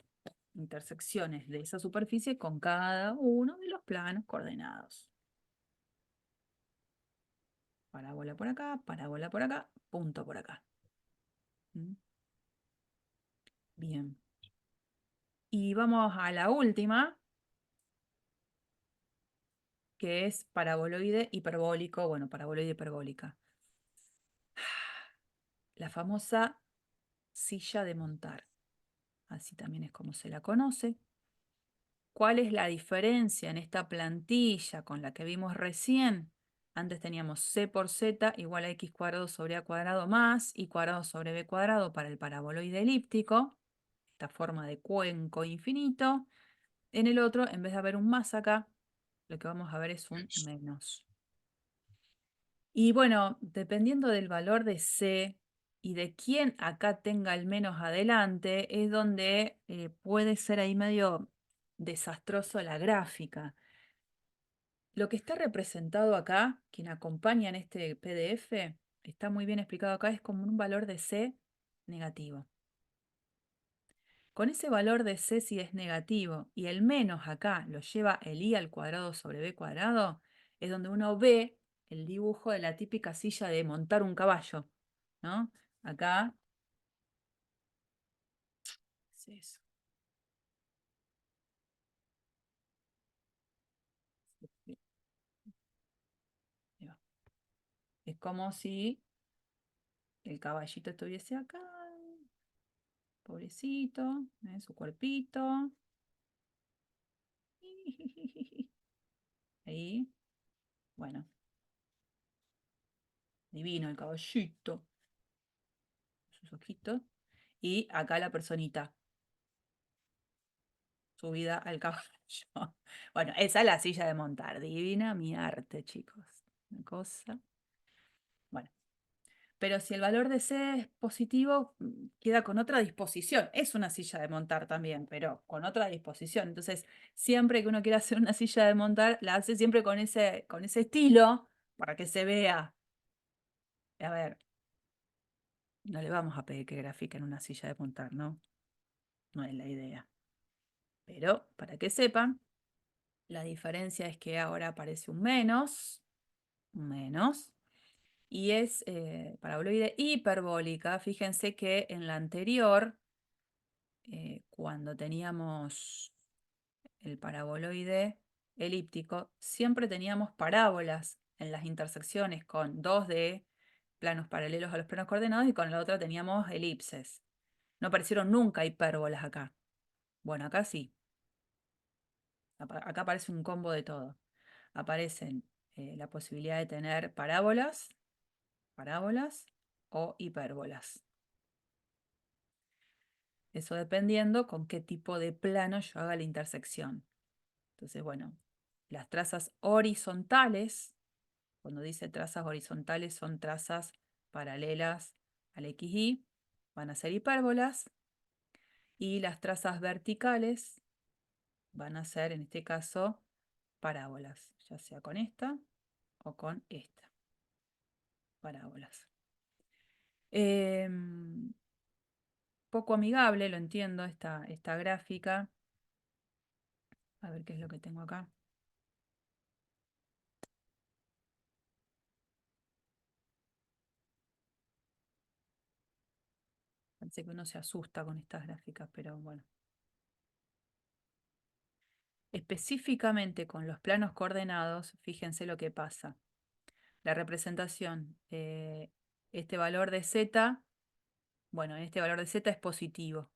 intersecciones de esa superficie con cada uno de los planos coordenados. Parábola por acá, punto por acá. ¿Mm? Bien. Y vamos a la última, que es paraboloide hiperbólico, bueno, paraboloide hiperbólica. La famosa silla de montar. Así también es como se la conoce. ¿Cuál es la diferencia en esta plantilla con la que vimos recién? Antes teníamos c por z igual a x cuadrado sobre a cuadrado más y cuadrado sobre b cuadrado para el paraboloide elíptico, esta forma de cuenco infinito. En el otro, en vez de haber un más acá, lo que vamos a ver es un menos. Y bueno, dependiendo del valor de c y de quién acá tenga el menos adelante, es donde puede ser ahí medio desastroso la gráfica. Lo que está representado acá, quien acompaña en este PDF, está muy bien explicado acá, es como un valor de C negativo. Con ese valor de C si es negativo y el menos acá lo lleva el I al cuadrado sobre B cuadrado, es donde uno ve el dibujo de la típica silla de montar un caballo, ¿no? Acá es eso. Ahí va. Es como si el caballito estuviese acá, pobrecito, su cuerpito. Ahí, bueno, divino el caballito, sus ojitos. Y acá la personita, subida al caballo. Bueno, esa es la silla de montar. Divina mi arte, chicos. Una cosa. Bueno, pero si el valor de C es positivo, queda con otra disposición. Es una silla de montar también, pero con otra disposición. Entonces, siempre que uno quiera hacer una silla de montar, la hace siempre con ese estilo para que se vea. A ver, no le vamos a pedir que grafique en una silla de montar, ¿no? No es la idea. Pero para que sepan, la diferencia es que ahora aparece un menos, y es paraboloide hiperbólica. Fíjense que en la anterior, cuando teníamos el paraboloide elíptico, siempre teníamos parábolas en las intersecciones con dos de planos paralelos a los planos coordenados y con la otra teníamos elipses. No aparecieron nunca hipérbolas acá. Bueno, acá sí. Acá aparece un combo de todo. Aparecen la posibilidad de tener parábolas o hipérbolas. Eso dependiendo con qué tipo de plano yo haga la intersección. Entonces, bueno, las trazas horizontales, cuando dice trazas horizontales, son trazas paralelas al XY, van a ser hipérbolas, y las trazas verticales van a ser, en este caso, parábolas, ya sea con esta o con esta. Parábolas. Poco amigable, lo entiendo, esta gráfica. A ver qué es lo que tengo acá. Parece que uno se asusta con estas gráficas, pero bueno. Específicamente con los planos coordenados, fíjense lo que pasa. La representación, este valor de z, bueno, este valor de z es positivo.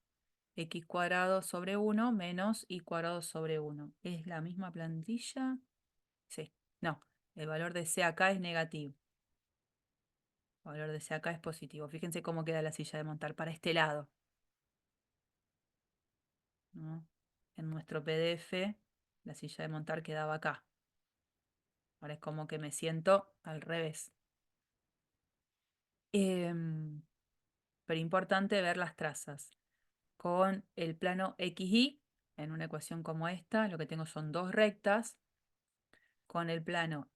X cuadrado sobre 1 menos y cuadrado sobre 1. ¿Es la misma plantilla? Sí, no. El valor de c acá es negativo. El valor de c acá es positivo. Fíjense cómo queda la silla de montar para este lado, ¿no? En nuestro PDF, la silla de montar quedaba acá. Ahora es como que me siento al revés. Pero importante ver las trazas. Con el plano XY, en una ecuación como esta, lo que tengo son dos rectas. Con el plano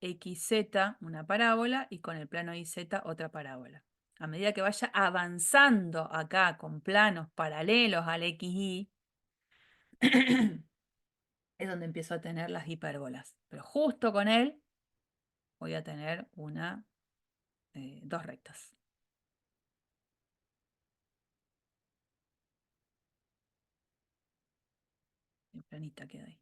XZ, una parábola, y con el plano YZ, otra parábola. A medida que vaya avanzando acá con planos paralelos al XY, es donde empiezo a tener las hipérbolas. Pero justo con él voy a tener dos rectas. Bien planita queda ahí.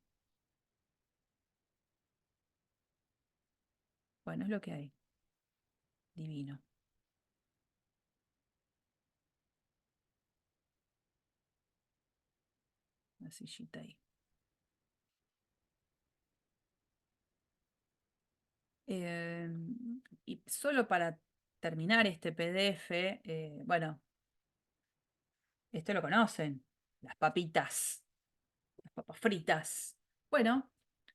Bueno, es lo que hay. Divino. Una sillita ahí. Y solo para terminar este PDF, bueno, esto lo conocen, las papitas, las papas fritas. Bueno,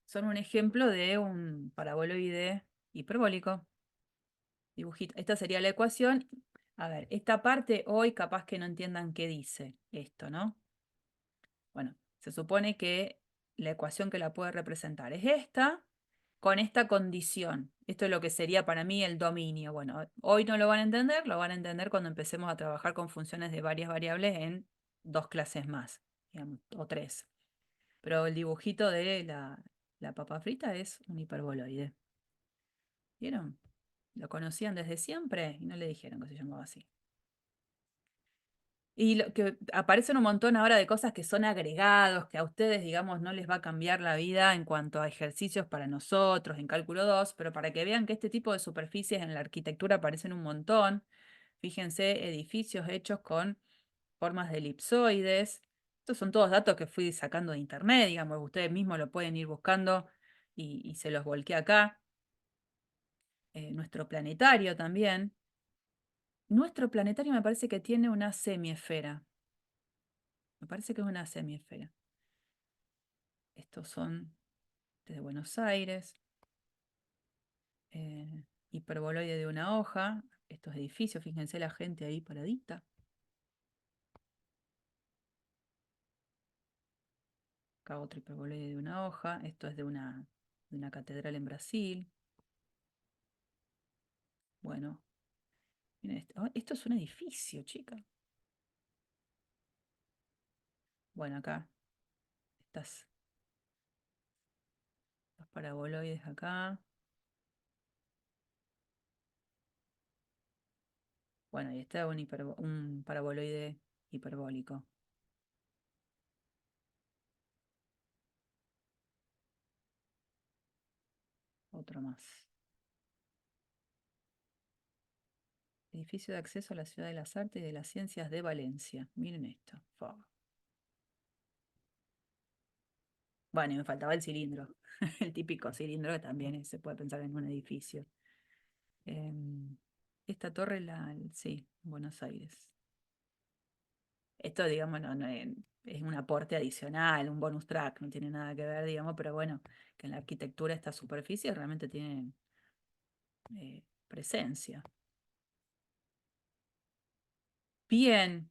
son un ejemplo de un paraboloide hiperbólico. Dibujito. Esta sería la ecuación. A ver, esta parte hoy capaz que no entiendan qué dice esto, ¿no? Bueno, se supone que la ecuación que la puede representar es esta, con esta condición. Esto es lo que sería para mí el dominio. Bueno, hoy no lo van a entender, lo van a entender cuando empecemos a trabajar con funciones de varias variables en 2 clases más, digamos, o 3. Pero el dibujito de la papa frita es un hiperboloide. ¿Vieron? Lo conocían desde siempre y no le dijeron que se llamaba así. Y lo que aparecen un montón ahora de cosas que son agregados, que a ustedes, digamos, no les va a cambiar la vida en cuanto a ejercicios para nosotros en cálculo 2, pero para que vean que este tipo de superficies en la arquitectura aparecen un montón. Fíjense, edificios hechos con formas de elipsoides. Estos son todos datos que fui sacando de internet, digamos, ustedes mismos lo pueden ir buscando y se los volqué acá. Nuestro planetario también. Nuestro planetario me parece que tiene una semiesfera. Me parece que es una semiesfera. Estos son desde Buenos Aires. Hiperboloide de una hoja. Estos edificios, fíjense la gente ahí paradita. Acá otro hiperboloide de una hoja. Esto es de una catedral en Brasil. Bueno. Miren esto. Oh, esto es un edificio, chica. Bueno, acá. Los paraboloides acá. Bueno, y está un paraboloide hiperbólico. Otro más. Edificio de acceso a la Ciudad de las Artes y de las Ciencias de Valencia. Miren esto. Fua. Bueno, y me faltaba el cilindro. El típico cilindro que también se puede pensar en un edificio. Esta torre, sí, Buenos Aires. Esto, digamos, no es un aporte adicional, un bonus track, no tiene nada que ver, digamos, pero bueno, que en la arquitectura estas superficies realmente tienen presencia. Bien,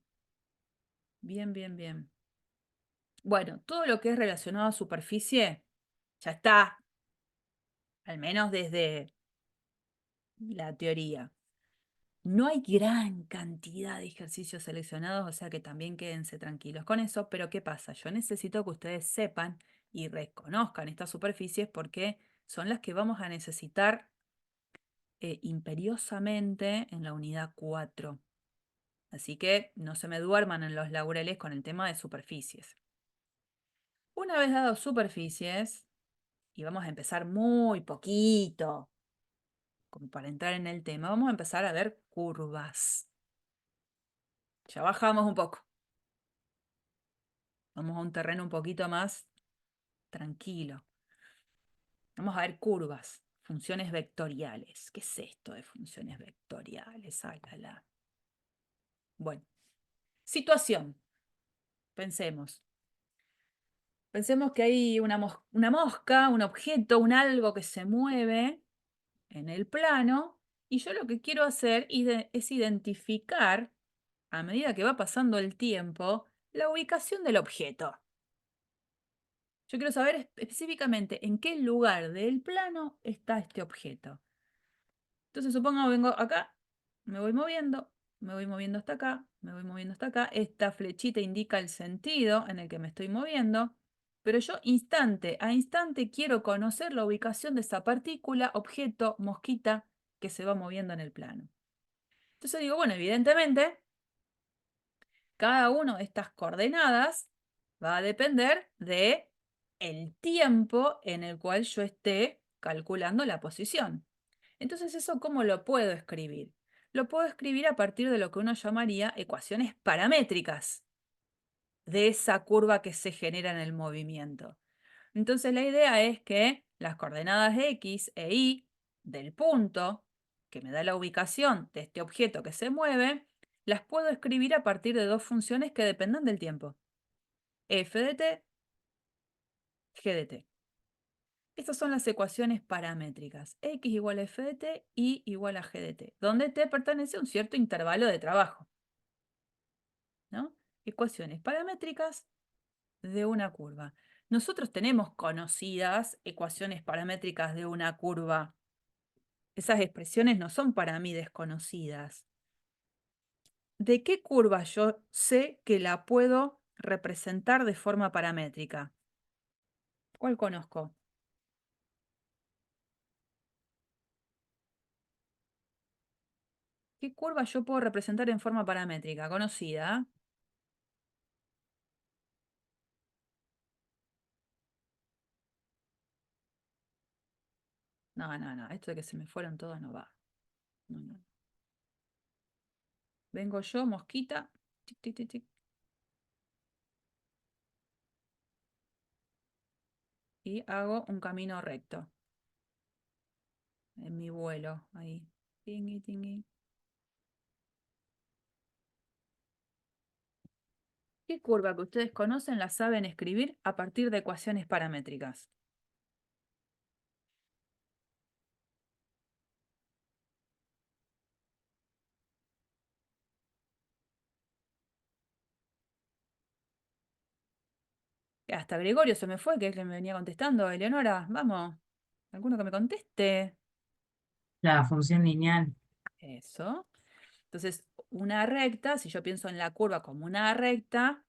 bien, bien, bien. Bueno, todo lo que es relacionado a superficie ya está, al menos desde la teoría. No hay gran cantidad de ejercicios seleccionados, o sea que también quédense tranquilos con eso, pero ¿qué pasa? Yo necesito que ustedes sepan y reconozcan estas superficies porque son las que vamos a necesitar imperiosamente en la unidad 4. Así que no se me duerman en los laureles con el tema de superficies. Una vez dados superficies, y vamos a empezar muy poquito, como para entrar en el tema, vamos a empezar a ver curvas. Ya bajamos un poco. Vamos a un terreno un poquito más tranquilo. Vamos a ver curvas, funciones vectoriales. ¿Qué es esto de funciones vectoriales? Bueno, situación. Pensemos. Pensemos que hay una mosca, un objeto, un algo que se mueve en el plano y yo lo que quiero hacer es identificar, a medida que va pasando el tiempo, la ubicación del objeto. Yo quiero saber específicamente en qué lugar del plano está este objeto. Entonces, supongamos vengo acá, me voy moviendo hasta acá, me voy moviendo hasta acá. Esta flechita indica el sentido en el que me estoy moviendo, pero yo instante a instante quiero conocer la ubicación de esa partícula, objeto, mosquita que se va moviendo en el plano. Entonces digo, bueno, evidentemente, cada una de estas coordenadas va a depender de el tiempo en el cual yo esté calculando la posición. Entonces, ¿eso cómo lo puedo escribir? Lo puedo escribir a partir de lo que uno llamaría ecuaciones paramétricas de esa curva que se genera en el movimiento. Entonces, la idea es que las coordenadas X e Y del punto, que me da la ubicación de este objeto que se mueve, las puedo escribir a partir de dos funciones que dependan del tiempo. F de t, g de t. Estas son las ecuaciones paramétricas. X igual a f de t, y igual a g de t, donde t pertenece a un cierto intervalo de trabajo, ¿no? Ecuaciones paramétricas de una curva. Nosotros tenemos conocidas ecuaciones paramétricas de una curva. Esas expresiones no son para mí desconocidas. ¿De qué curva yo sé que la puedo representar de forma paramétrica? ¿Cuál conozco? ¿Qué curva yo puedo representar en forma paramétrica? Conocida. No, esto de que se me fueron todos no va. No. Vengo yo, mosquita. Tic, tic, tic, tic. Y hago un camino recto. En mi vuelo, ahí. Tingui, tingui. ¿Qué curva que ustedes conocen la saben escribir a partir de ecuaciones paramétricas? Hasta Gregorio se me fue, que es el que me venía contestando. Eleonora, vamos. ¿Alguno que me conteste? La función lineal. Eso. Entonces, una recta, si yo pienso en la curva como una recta,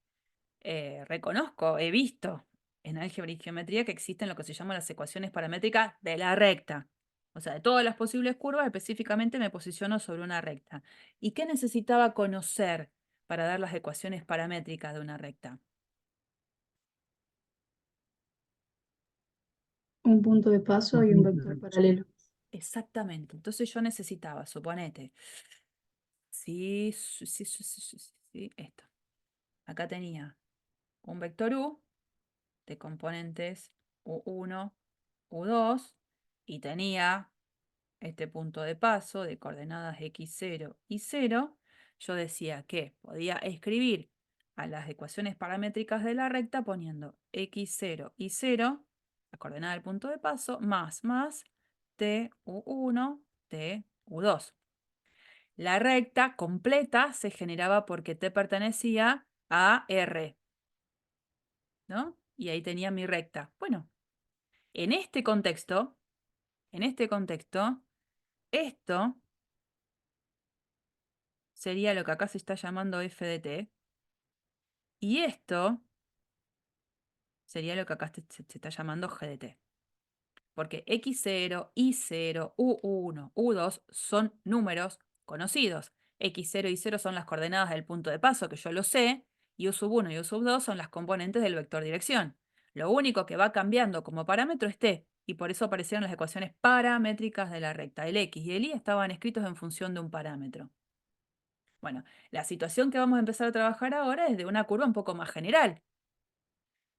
reconozco, he visto en álgebra y geometría que existen lo que se llaman las ecuaciones paramétricas de la recta. O sea, de todas las posibles curvas, específicamente me posiciono sobre una recta. ¿Y qué necesitaba conocer para dar las ecuaciones paramétricas de una recta? Un punto de paso y un vector paralelo. Exactamente. Entonces yo necesitaba, suponete, sí, esto. Acá tenía un vector U de componentes U1, U2, y tenía este punto de paso de coordenadas x0 y 0. Yo decía que podía escribir a las ecuaciones paramétricas de la recta poniendo x0 y 0, la coordenada del punto de paso, más t u1, t u2. La recta completa se generaba porque t pertenecía a R, ¿no? Y ahí tenía mi recta. Bueno, en este contexto, esto sería lo que acá se está llamando f de t, y esto sería lo que acá se está llamando g de t. Porque x0, y0, u1, u2 son números conocidos. x0 y 0 son las coordenadas del punto de paso, que yo lo sé, y u1 y u2 son las componentes del vector dirección. Lo único que va cambiando como parámetro es t, y por eso aparecieron las ecuaciones paramétricas de la recta. El x y el y estaban escritos en función de un parámetro. Bueno, la situación que vamos a empezar a trabajar ahora es de una curva un poco más general.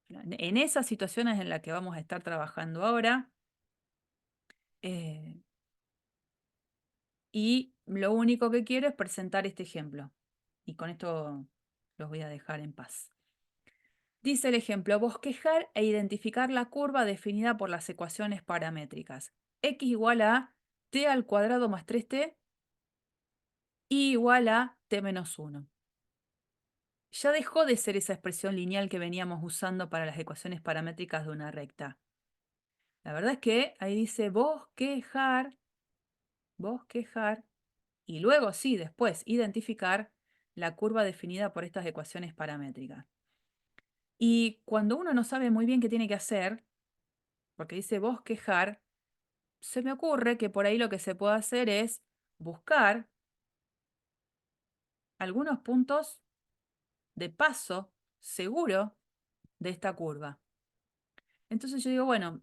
En esas situaciones en las que vamos a estar trabajando ahora, y lo único que quiero es presentar este ejemplo. Y con esto los voy a dejar en paz. Dice el ejemplo: bosquejar e identificar la curva definida por las ecuaciones paramétricas. X igual a t al cuadrado más 3t, y igual a t menos 1. Ya dejó de ser esa expresión lineal que veníamos usando para las ecuaciones paramétricas de una recta. La verdad es que ahí dice bosquejar, y luego sí, después, identificar la curva definida por estas ecuaciones paramétricas. Y cuando uno no sabe muy bien qué tiene que hacer, porque dice bosquejar, se me ocurre que por ahí lo que se puede hacer es buscar algunos puntos de paso seguro de esta curva. Entonces yo digo, bueno,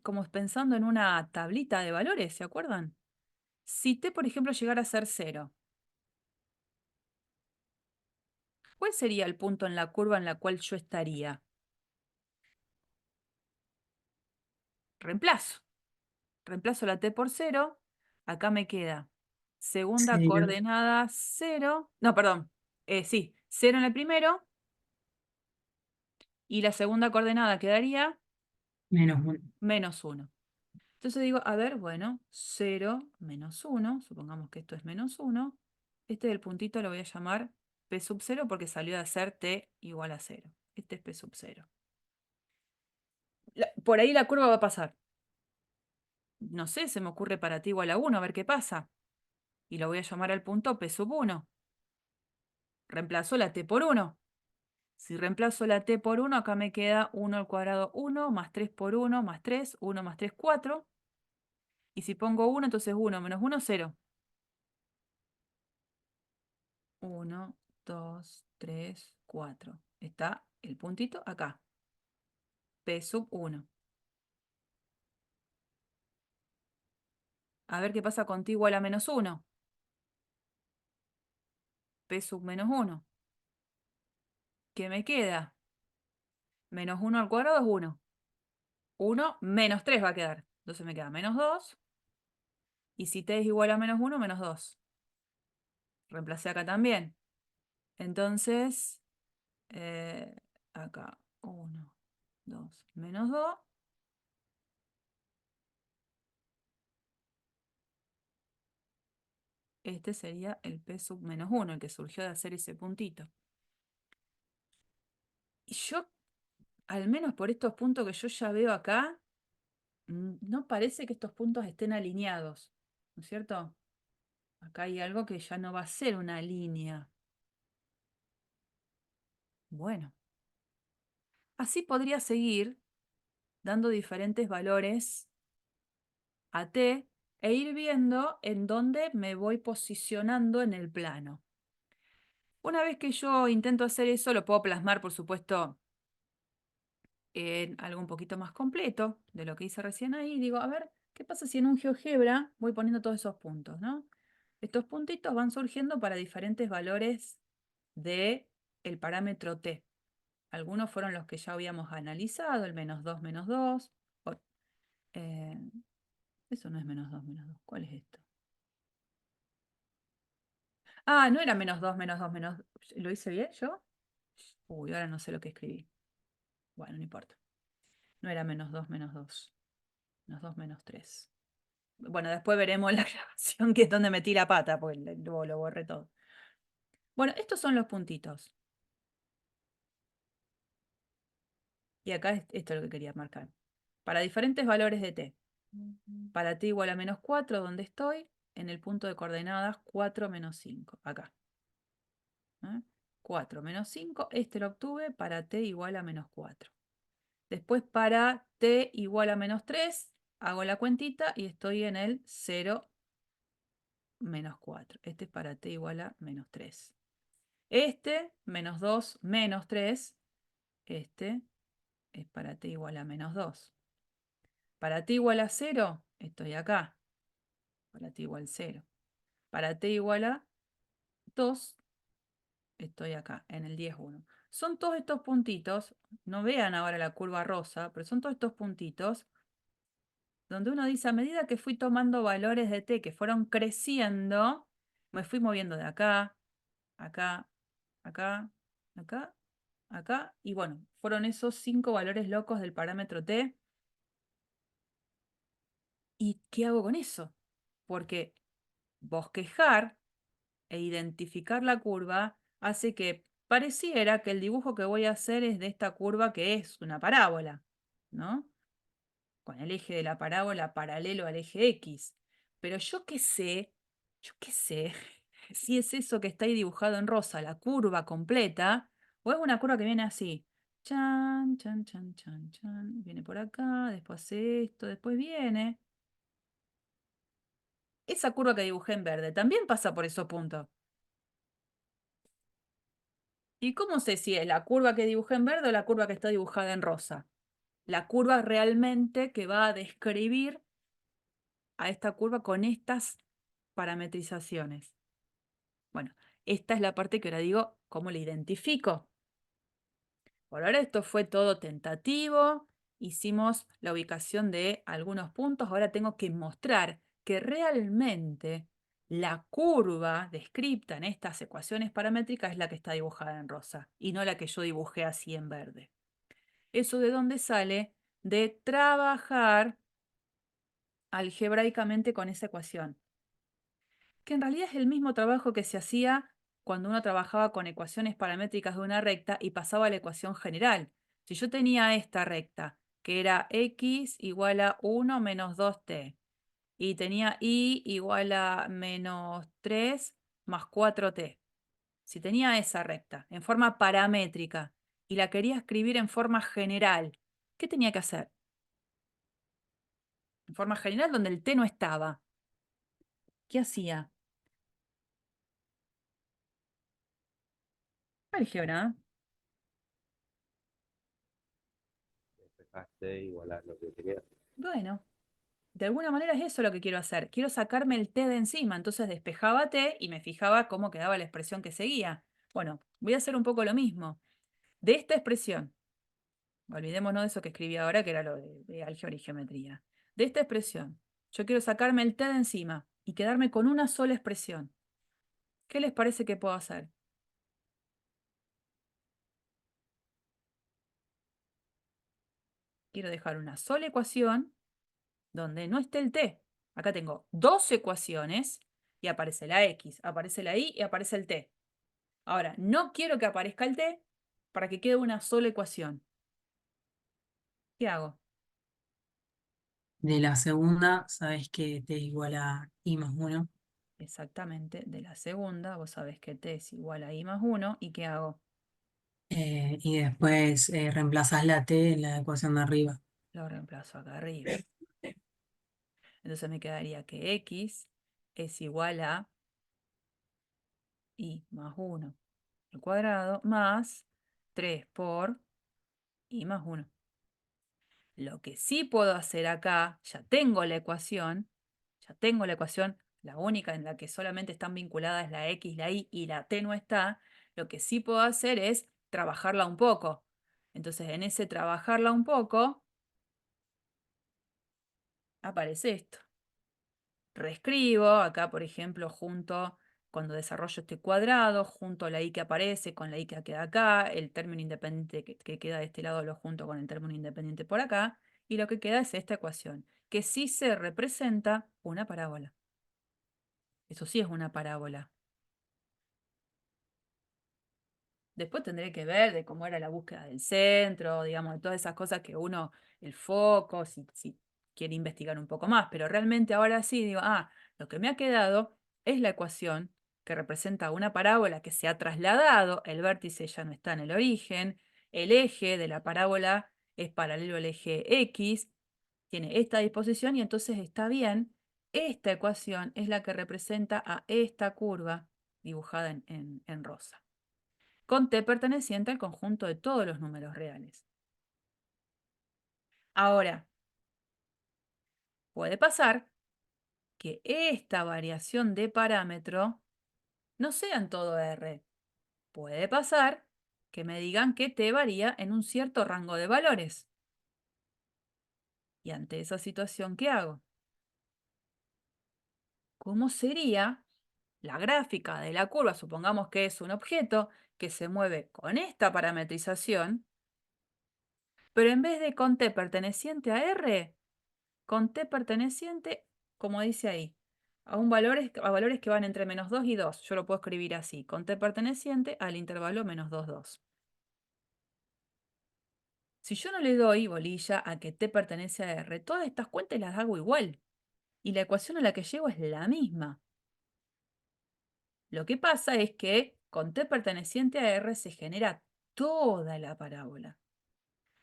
como pensando en una tablita de valores, ¿se acuerdan? Si t, por ejemplo, llegara a ser 0, ¿cuál sería el punto en la curva en la cual yo estaría? Reemplazo. reemplazo la t por 0, acá me queda segunda Cero. coordenada 0, no, perdón, sí, 0 en el primero, y la segunda coordenada quedaría Menos 1. menos 1. Entonces digo, a ver, bueno, 0, menos 1, supongamos que esto es menos 1, este del puntito lo voy a llamar p sub 0 porque salió de ser t igual a 0. Este es p sub 0. Por ahí la curva va a pasar. No sé, se me ocurre para t igual a 1, a ver qué pasa. Y lo voy a llamar al punto p sub 1. Reemplazo la t por 1. Si reemplazo la t por 1, acá me queda 1 al cuadrado 1, más 3 por 1, más 3, 1 más 3, 4. Y si pongo 1, entonces 1 menos 1, 0. 1, 2, 3, 4. Está el puntito acá. P sub 1. A ver qué pasa con t igual a menos 1. P sub menos 1. ¿Qué me queda? Menos 1 al cuadrado es 1. 1 menos 3 va a quedar. Entonces me queda menos 2. Y si t es igual a menos 1, menos 2. Reemplacé acá también. Entonces, acá 1, 2, menos 2. Este sería el p sub menos 1, el que surgió de hacer ese puntito. Y yo, al menos por estos puntos que yo ya veo acá, no parece que estos puntos estén alineados, ¿no es cierto? Acá hay algo que ya no va a ser una línea. Bueno, así podría seguir dando diferentes valores a t e ir viendo en dónde me voy posicionando en el plano. Una vez que yo intento hacer eso, lo puedo plasmar, por supuesto, en algo un poquito más completo de lo que hice recién ahí. Digo, a ver, ¿qué pasa si en un GeoGebra voy poniendo todos esos puntos, ¿no? Estos puntitos van surgiendo para diferentes valores del parámetro t. Algunos fueron los que ya habíamos analizado, el menos 2, menos 2. Eh, eso no es menos 2, menos 2. ¿Cuál es esto? Ah, no era menos 2, menos 2, menos 2. ¿Lo hice bien yo? Uy, ahora no sé lo que escribí. Bueno, no importa. No era menos 2, menos 2. Menos 2, menos 3. Bueno, después veremos la grabación que es donde metí la pata, porque luego lo borré todo. Bueno, estos son los puntitos. Y acá esto es lo que quería marcar. Para diferentes valores de t. Para t igual a menos 4, donde estoy, en el punto de coordenadas 4 menos 5. Acá. 4 menos 5, este lo obtuve para t igual a menos 4. Después para t igual a menos 3, hago la cuentita y estoy en el 0 menos 4. Este es para t igual a menos 3. Este, menos 2, menos 3. Este es para t igual a menos 2. Para t igual a 0, estoy acá. Para t igual a 0. Para t igual a 2, estoy acá, en el 10,1. Son todos estos puntitos, no vean ahora la curva rosa, pero son todos estos puntitos donde uno dice, a medida que fui tomando valores de t que fueron creciendo, me fui moviendo de acá, acá, acá, acá, acá, y bueno, fueron esos 5 valores locos del parámetro t. ¿Y qué hago con eso? Porque bosquejar e identificar la curva hace que pareciera que el dibujo que voy a hacer es de esta curva que es una parábola, ¿no? Con el eje de la parábola paralelo al eje X. Pero yo qué sé si es eso que está ahí dibujado en rosa, la curva completa, o es una curva que viene así. Chan, chan, chan, chan, chan. Viene por acá, después hace esto, después viene. Esa curva que dibujé en verde también pasa por esos puntos. ¿Y cómo sé si es la curva que dibujé en verde o la curva que está dibujada en rosa? La curva realmente que va a describir a esta curva con estas parametrizaciones. Bueno, esta es la parte que ahora digo, ¿cómo la identifico? Por ahora esto fue todo tentativo hicimos la ubicación de algunos puntos, ahora tengo que mostrar que realmente la curva descripta en estas ecuaciones paramétricas es la que está dibujada en rosa y no la que yo dibujé así en verde. ¿Eso de dónde sale? De trabajar algebraicamente con esa ecuación, que en realidad es el mismo trabajo que se hacía cuando uno trabajaba con ecuaciones paramétricas de una recta y pasaba a la ecuación general. Si yo tenía esta recta, que era x igual a 1 menos 2t, y tenía y igual a menos 3 más 4t. Si tenía esa recta en forma paramétrica y la quería escribir en forma general, ¿qué tenía que hacer? En forma general donde el t no estaba. ¿Qué hacía? Álgebra. Despejaste igual a lo que querías. Bueno, de alguna manera es eso lo que quiero hacer. Quiero sacarme el t de encima. Entonces despejaba t y me fijaba cómo quedaba la expresión que seguía. Bueno, voy a hacer un poco lo mismo. De esta expresión, olvidémonos de eso que escribí ahora, que era lo de álgebra y geometría. De esta expresión, yo quiero sacarme el t de encima y quedarme con una sola expresión. ¿Qué les parece que puedo hacer? Quiero dejar una sola ecuación donde no esté el t. Acá tengo dos ecuaciones y aparece la x, aparece la y y aparece el t. Ahora, no quiero que aparezca el t para que quede una sola ecuación. ¿Qué hago? De la segunda, sabes que t es igual a i más 1. Exactamente, de la segunda, vos sabés que t es igual a i más 1, ¿y qué hago? Y después reemplazas la t en la ecuación de arriba. Lo reemplazo acá arriba. Entonces me quedaría que x es igual a i más 1 al cuadrado más 3 por i más 1. Lo que sí puedo hacer acá, ya tengo la ecuación, la única en la que solamente están vinculadas la x, la y la t no está. Lo que sí puedo hacer es trabajarla un poco. Entonces en ese trabajarla un poco aparece esto. Reescribo acá, por ejemplo, cuando desarrollo este cuadrado, junto la y que aparece con la y que queda acá, el término independiente que queda de este lado lo junto con el término independiente por acá, y lo que queda es esta ecuación, que sí se representa una parábola. Eso sí es una parábola. Después tendré que ver de cómo era la búsqueda del centro, digamos, de todas esas cosas que uno, el foco, si quiere investigar un poco más, pero realmente ahora sí digo, lo que me ha quedado es la ecuación que representa una parábola que se ha trasladado, el vértice ya no está en el origen, el eje de la parábola es paralelo al eje X, tiene esta disposición y entonces está bien, esta ecuación es la que representa a esta curva dibujada en rosa, con t perteneciente al conjunto de todos los números reales. Ahora, puede pasar que esta variación de parámetro no sea en todo R. Puede pasar que me digan que t varía en un cierto rango de valores. Y ante esa situación, ¿qué hago? ¿Cómo sería la gráfica de la curva? Supongamos que es un objeto que se mueve con esta parametrización, pero en vez de con t perteneciente a R, con t perteneciente, como dice ahí, a valores que van entre menos 2 y 2. Yo lo puedo escribir así, con t perteneciente al intervalo menos 2, 2. Si yo no le doy bolilla a que t pertenece a R, todas estas cuentas las hago igual. Y la ecuación a la que llego es la misma. Lo que pasa es que con t perteneciente a R se genera toda la parábola.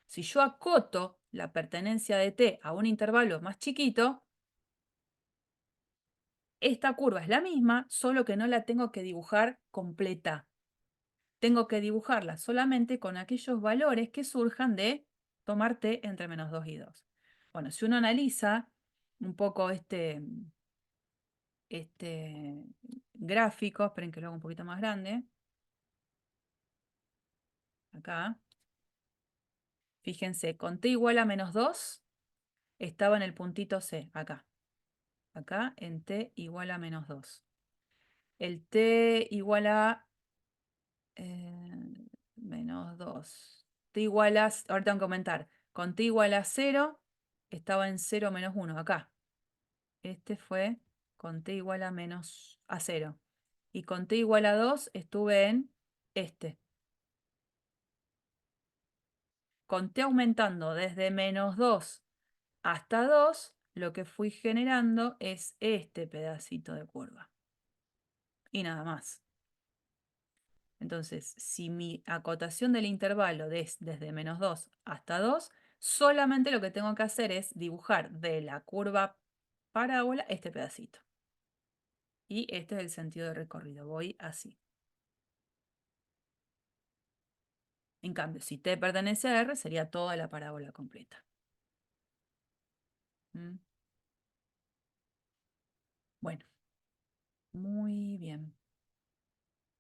Si yo acoto la pertenencia de t a un intervalo más chiquito, esta curva es la misma, solo que no la tengo que dibujar completa. Tengo que dibujarla solamente con aquellos valores que surjan de tomar t entre menos 2 y 2. Bueno, si uno analiza un poco este gráfico, esperen que lo haga un poquito más grande, acá, Fíjense, con t igual a menos 2, estaba en el puntito C, acá. Acá en t igual a menos 2. El t igual a menos 2. T igual a, ahora tengo que aumentar. Con t igual a 0, estaba en 0 menos 1, acá. Este fue con t igual a menos a 0. Y con t igual a 2 estuve en este. Con t aumentando desde menos 2 hasta 2, lo que fui generando es este pedacito de curva. Y nada más. Entonces, si mi acotación del intervalo es desde menos 2 hasta 2, solamente lo que tengo que hacer es dibujar de la curva parábola este pedacito. Y este es el sentido de recorrido. Voy así. En cambio, si t pertenece a R, sería toda la parábola completa. ¿Mm? Bueno, muy bien.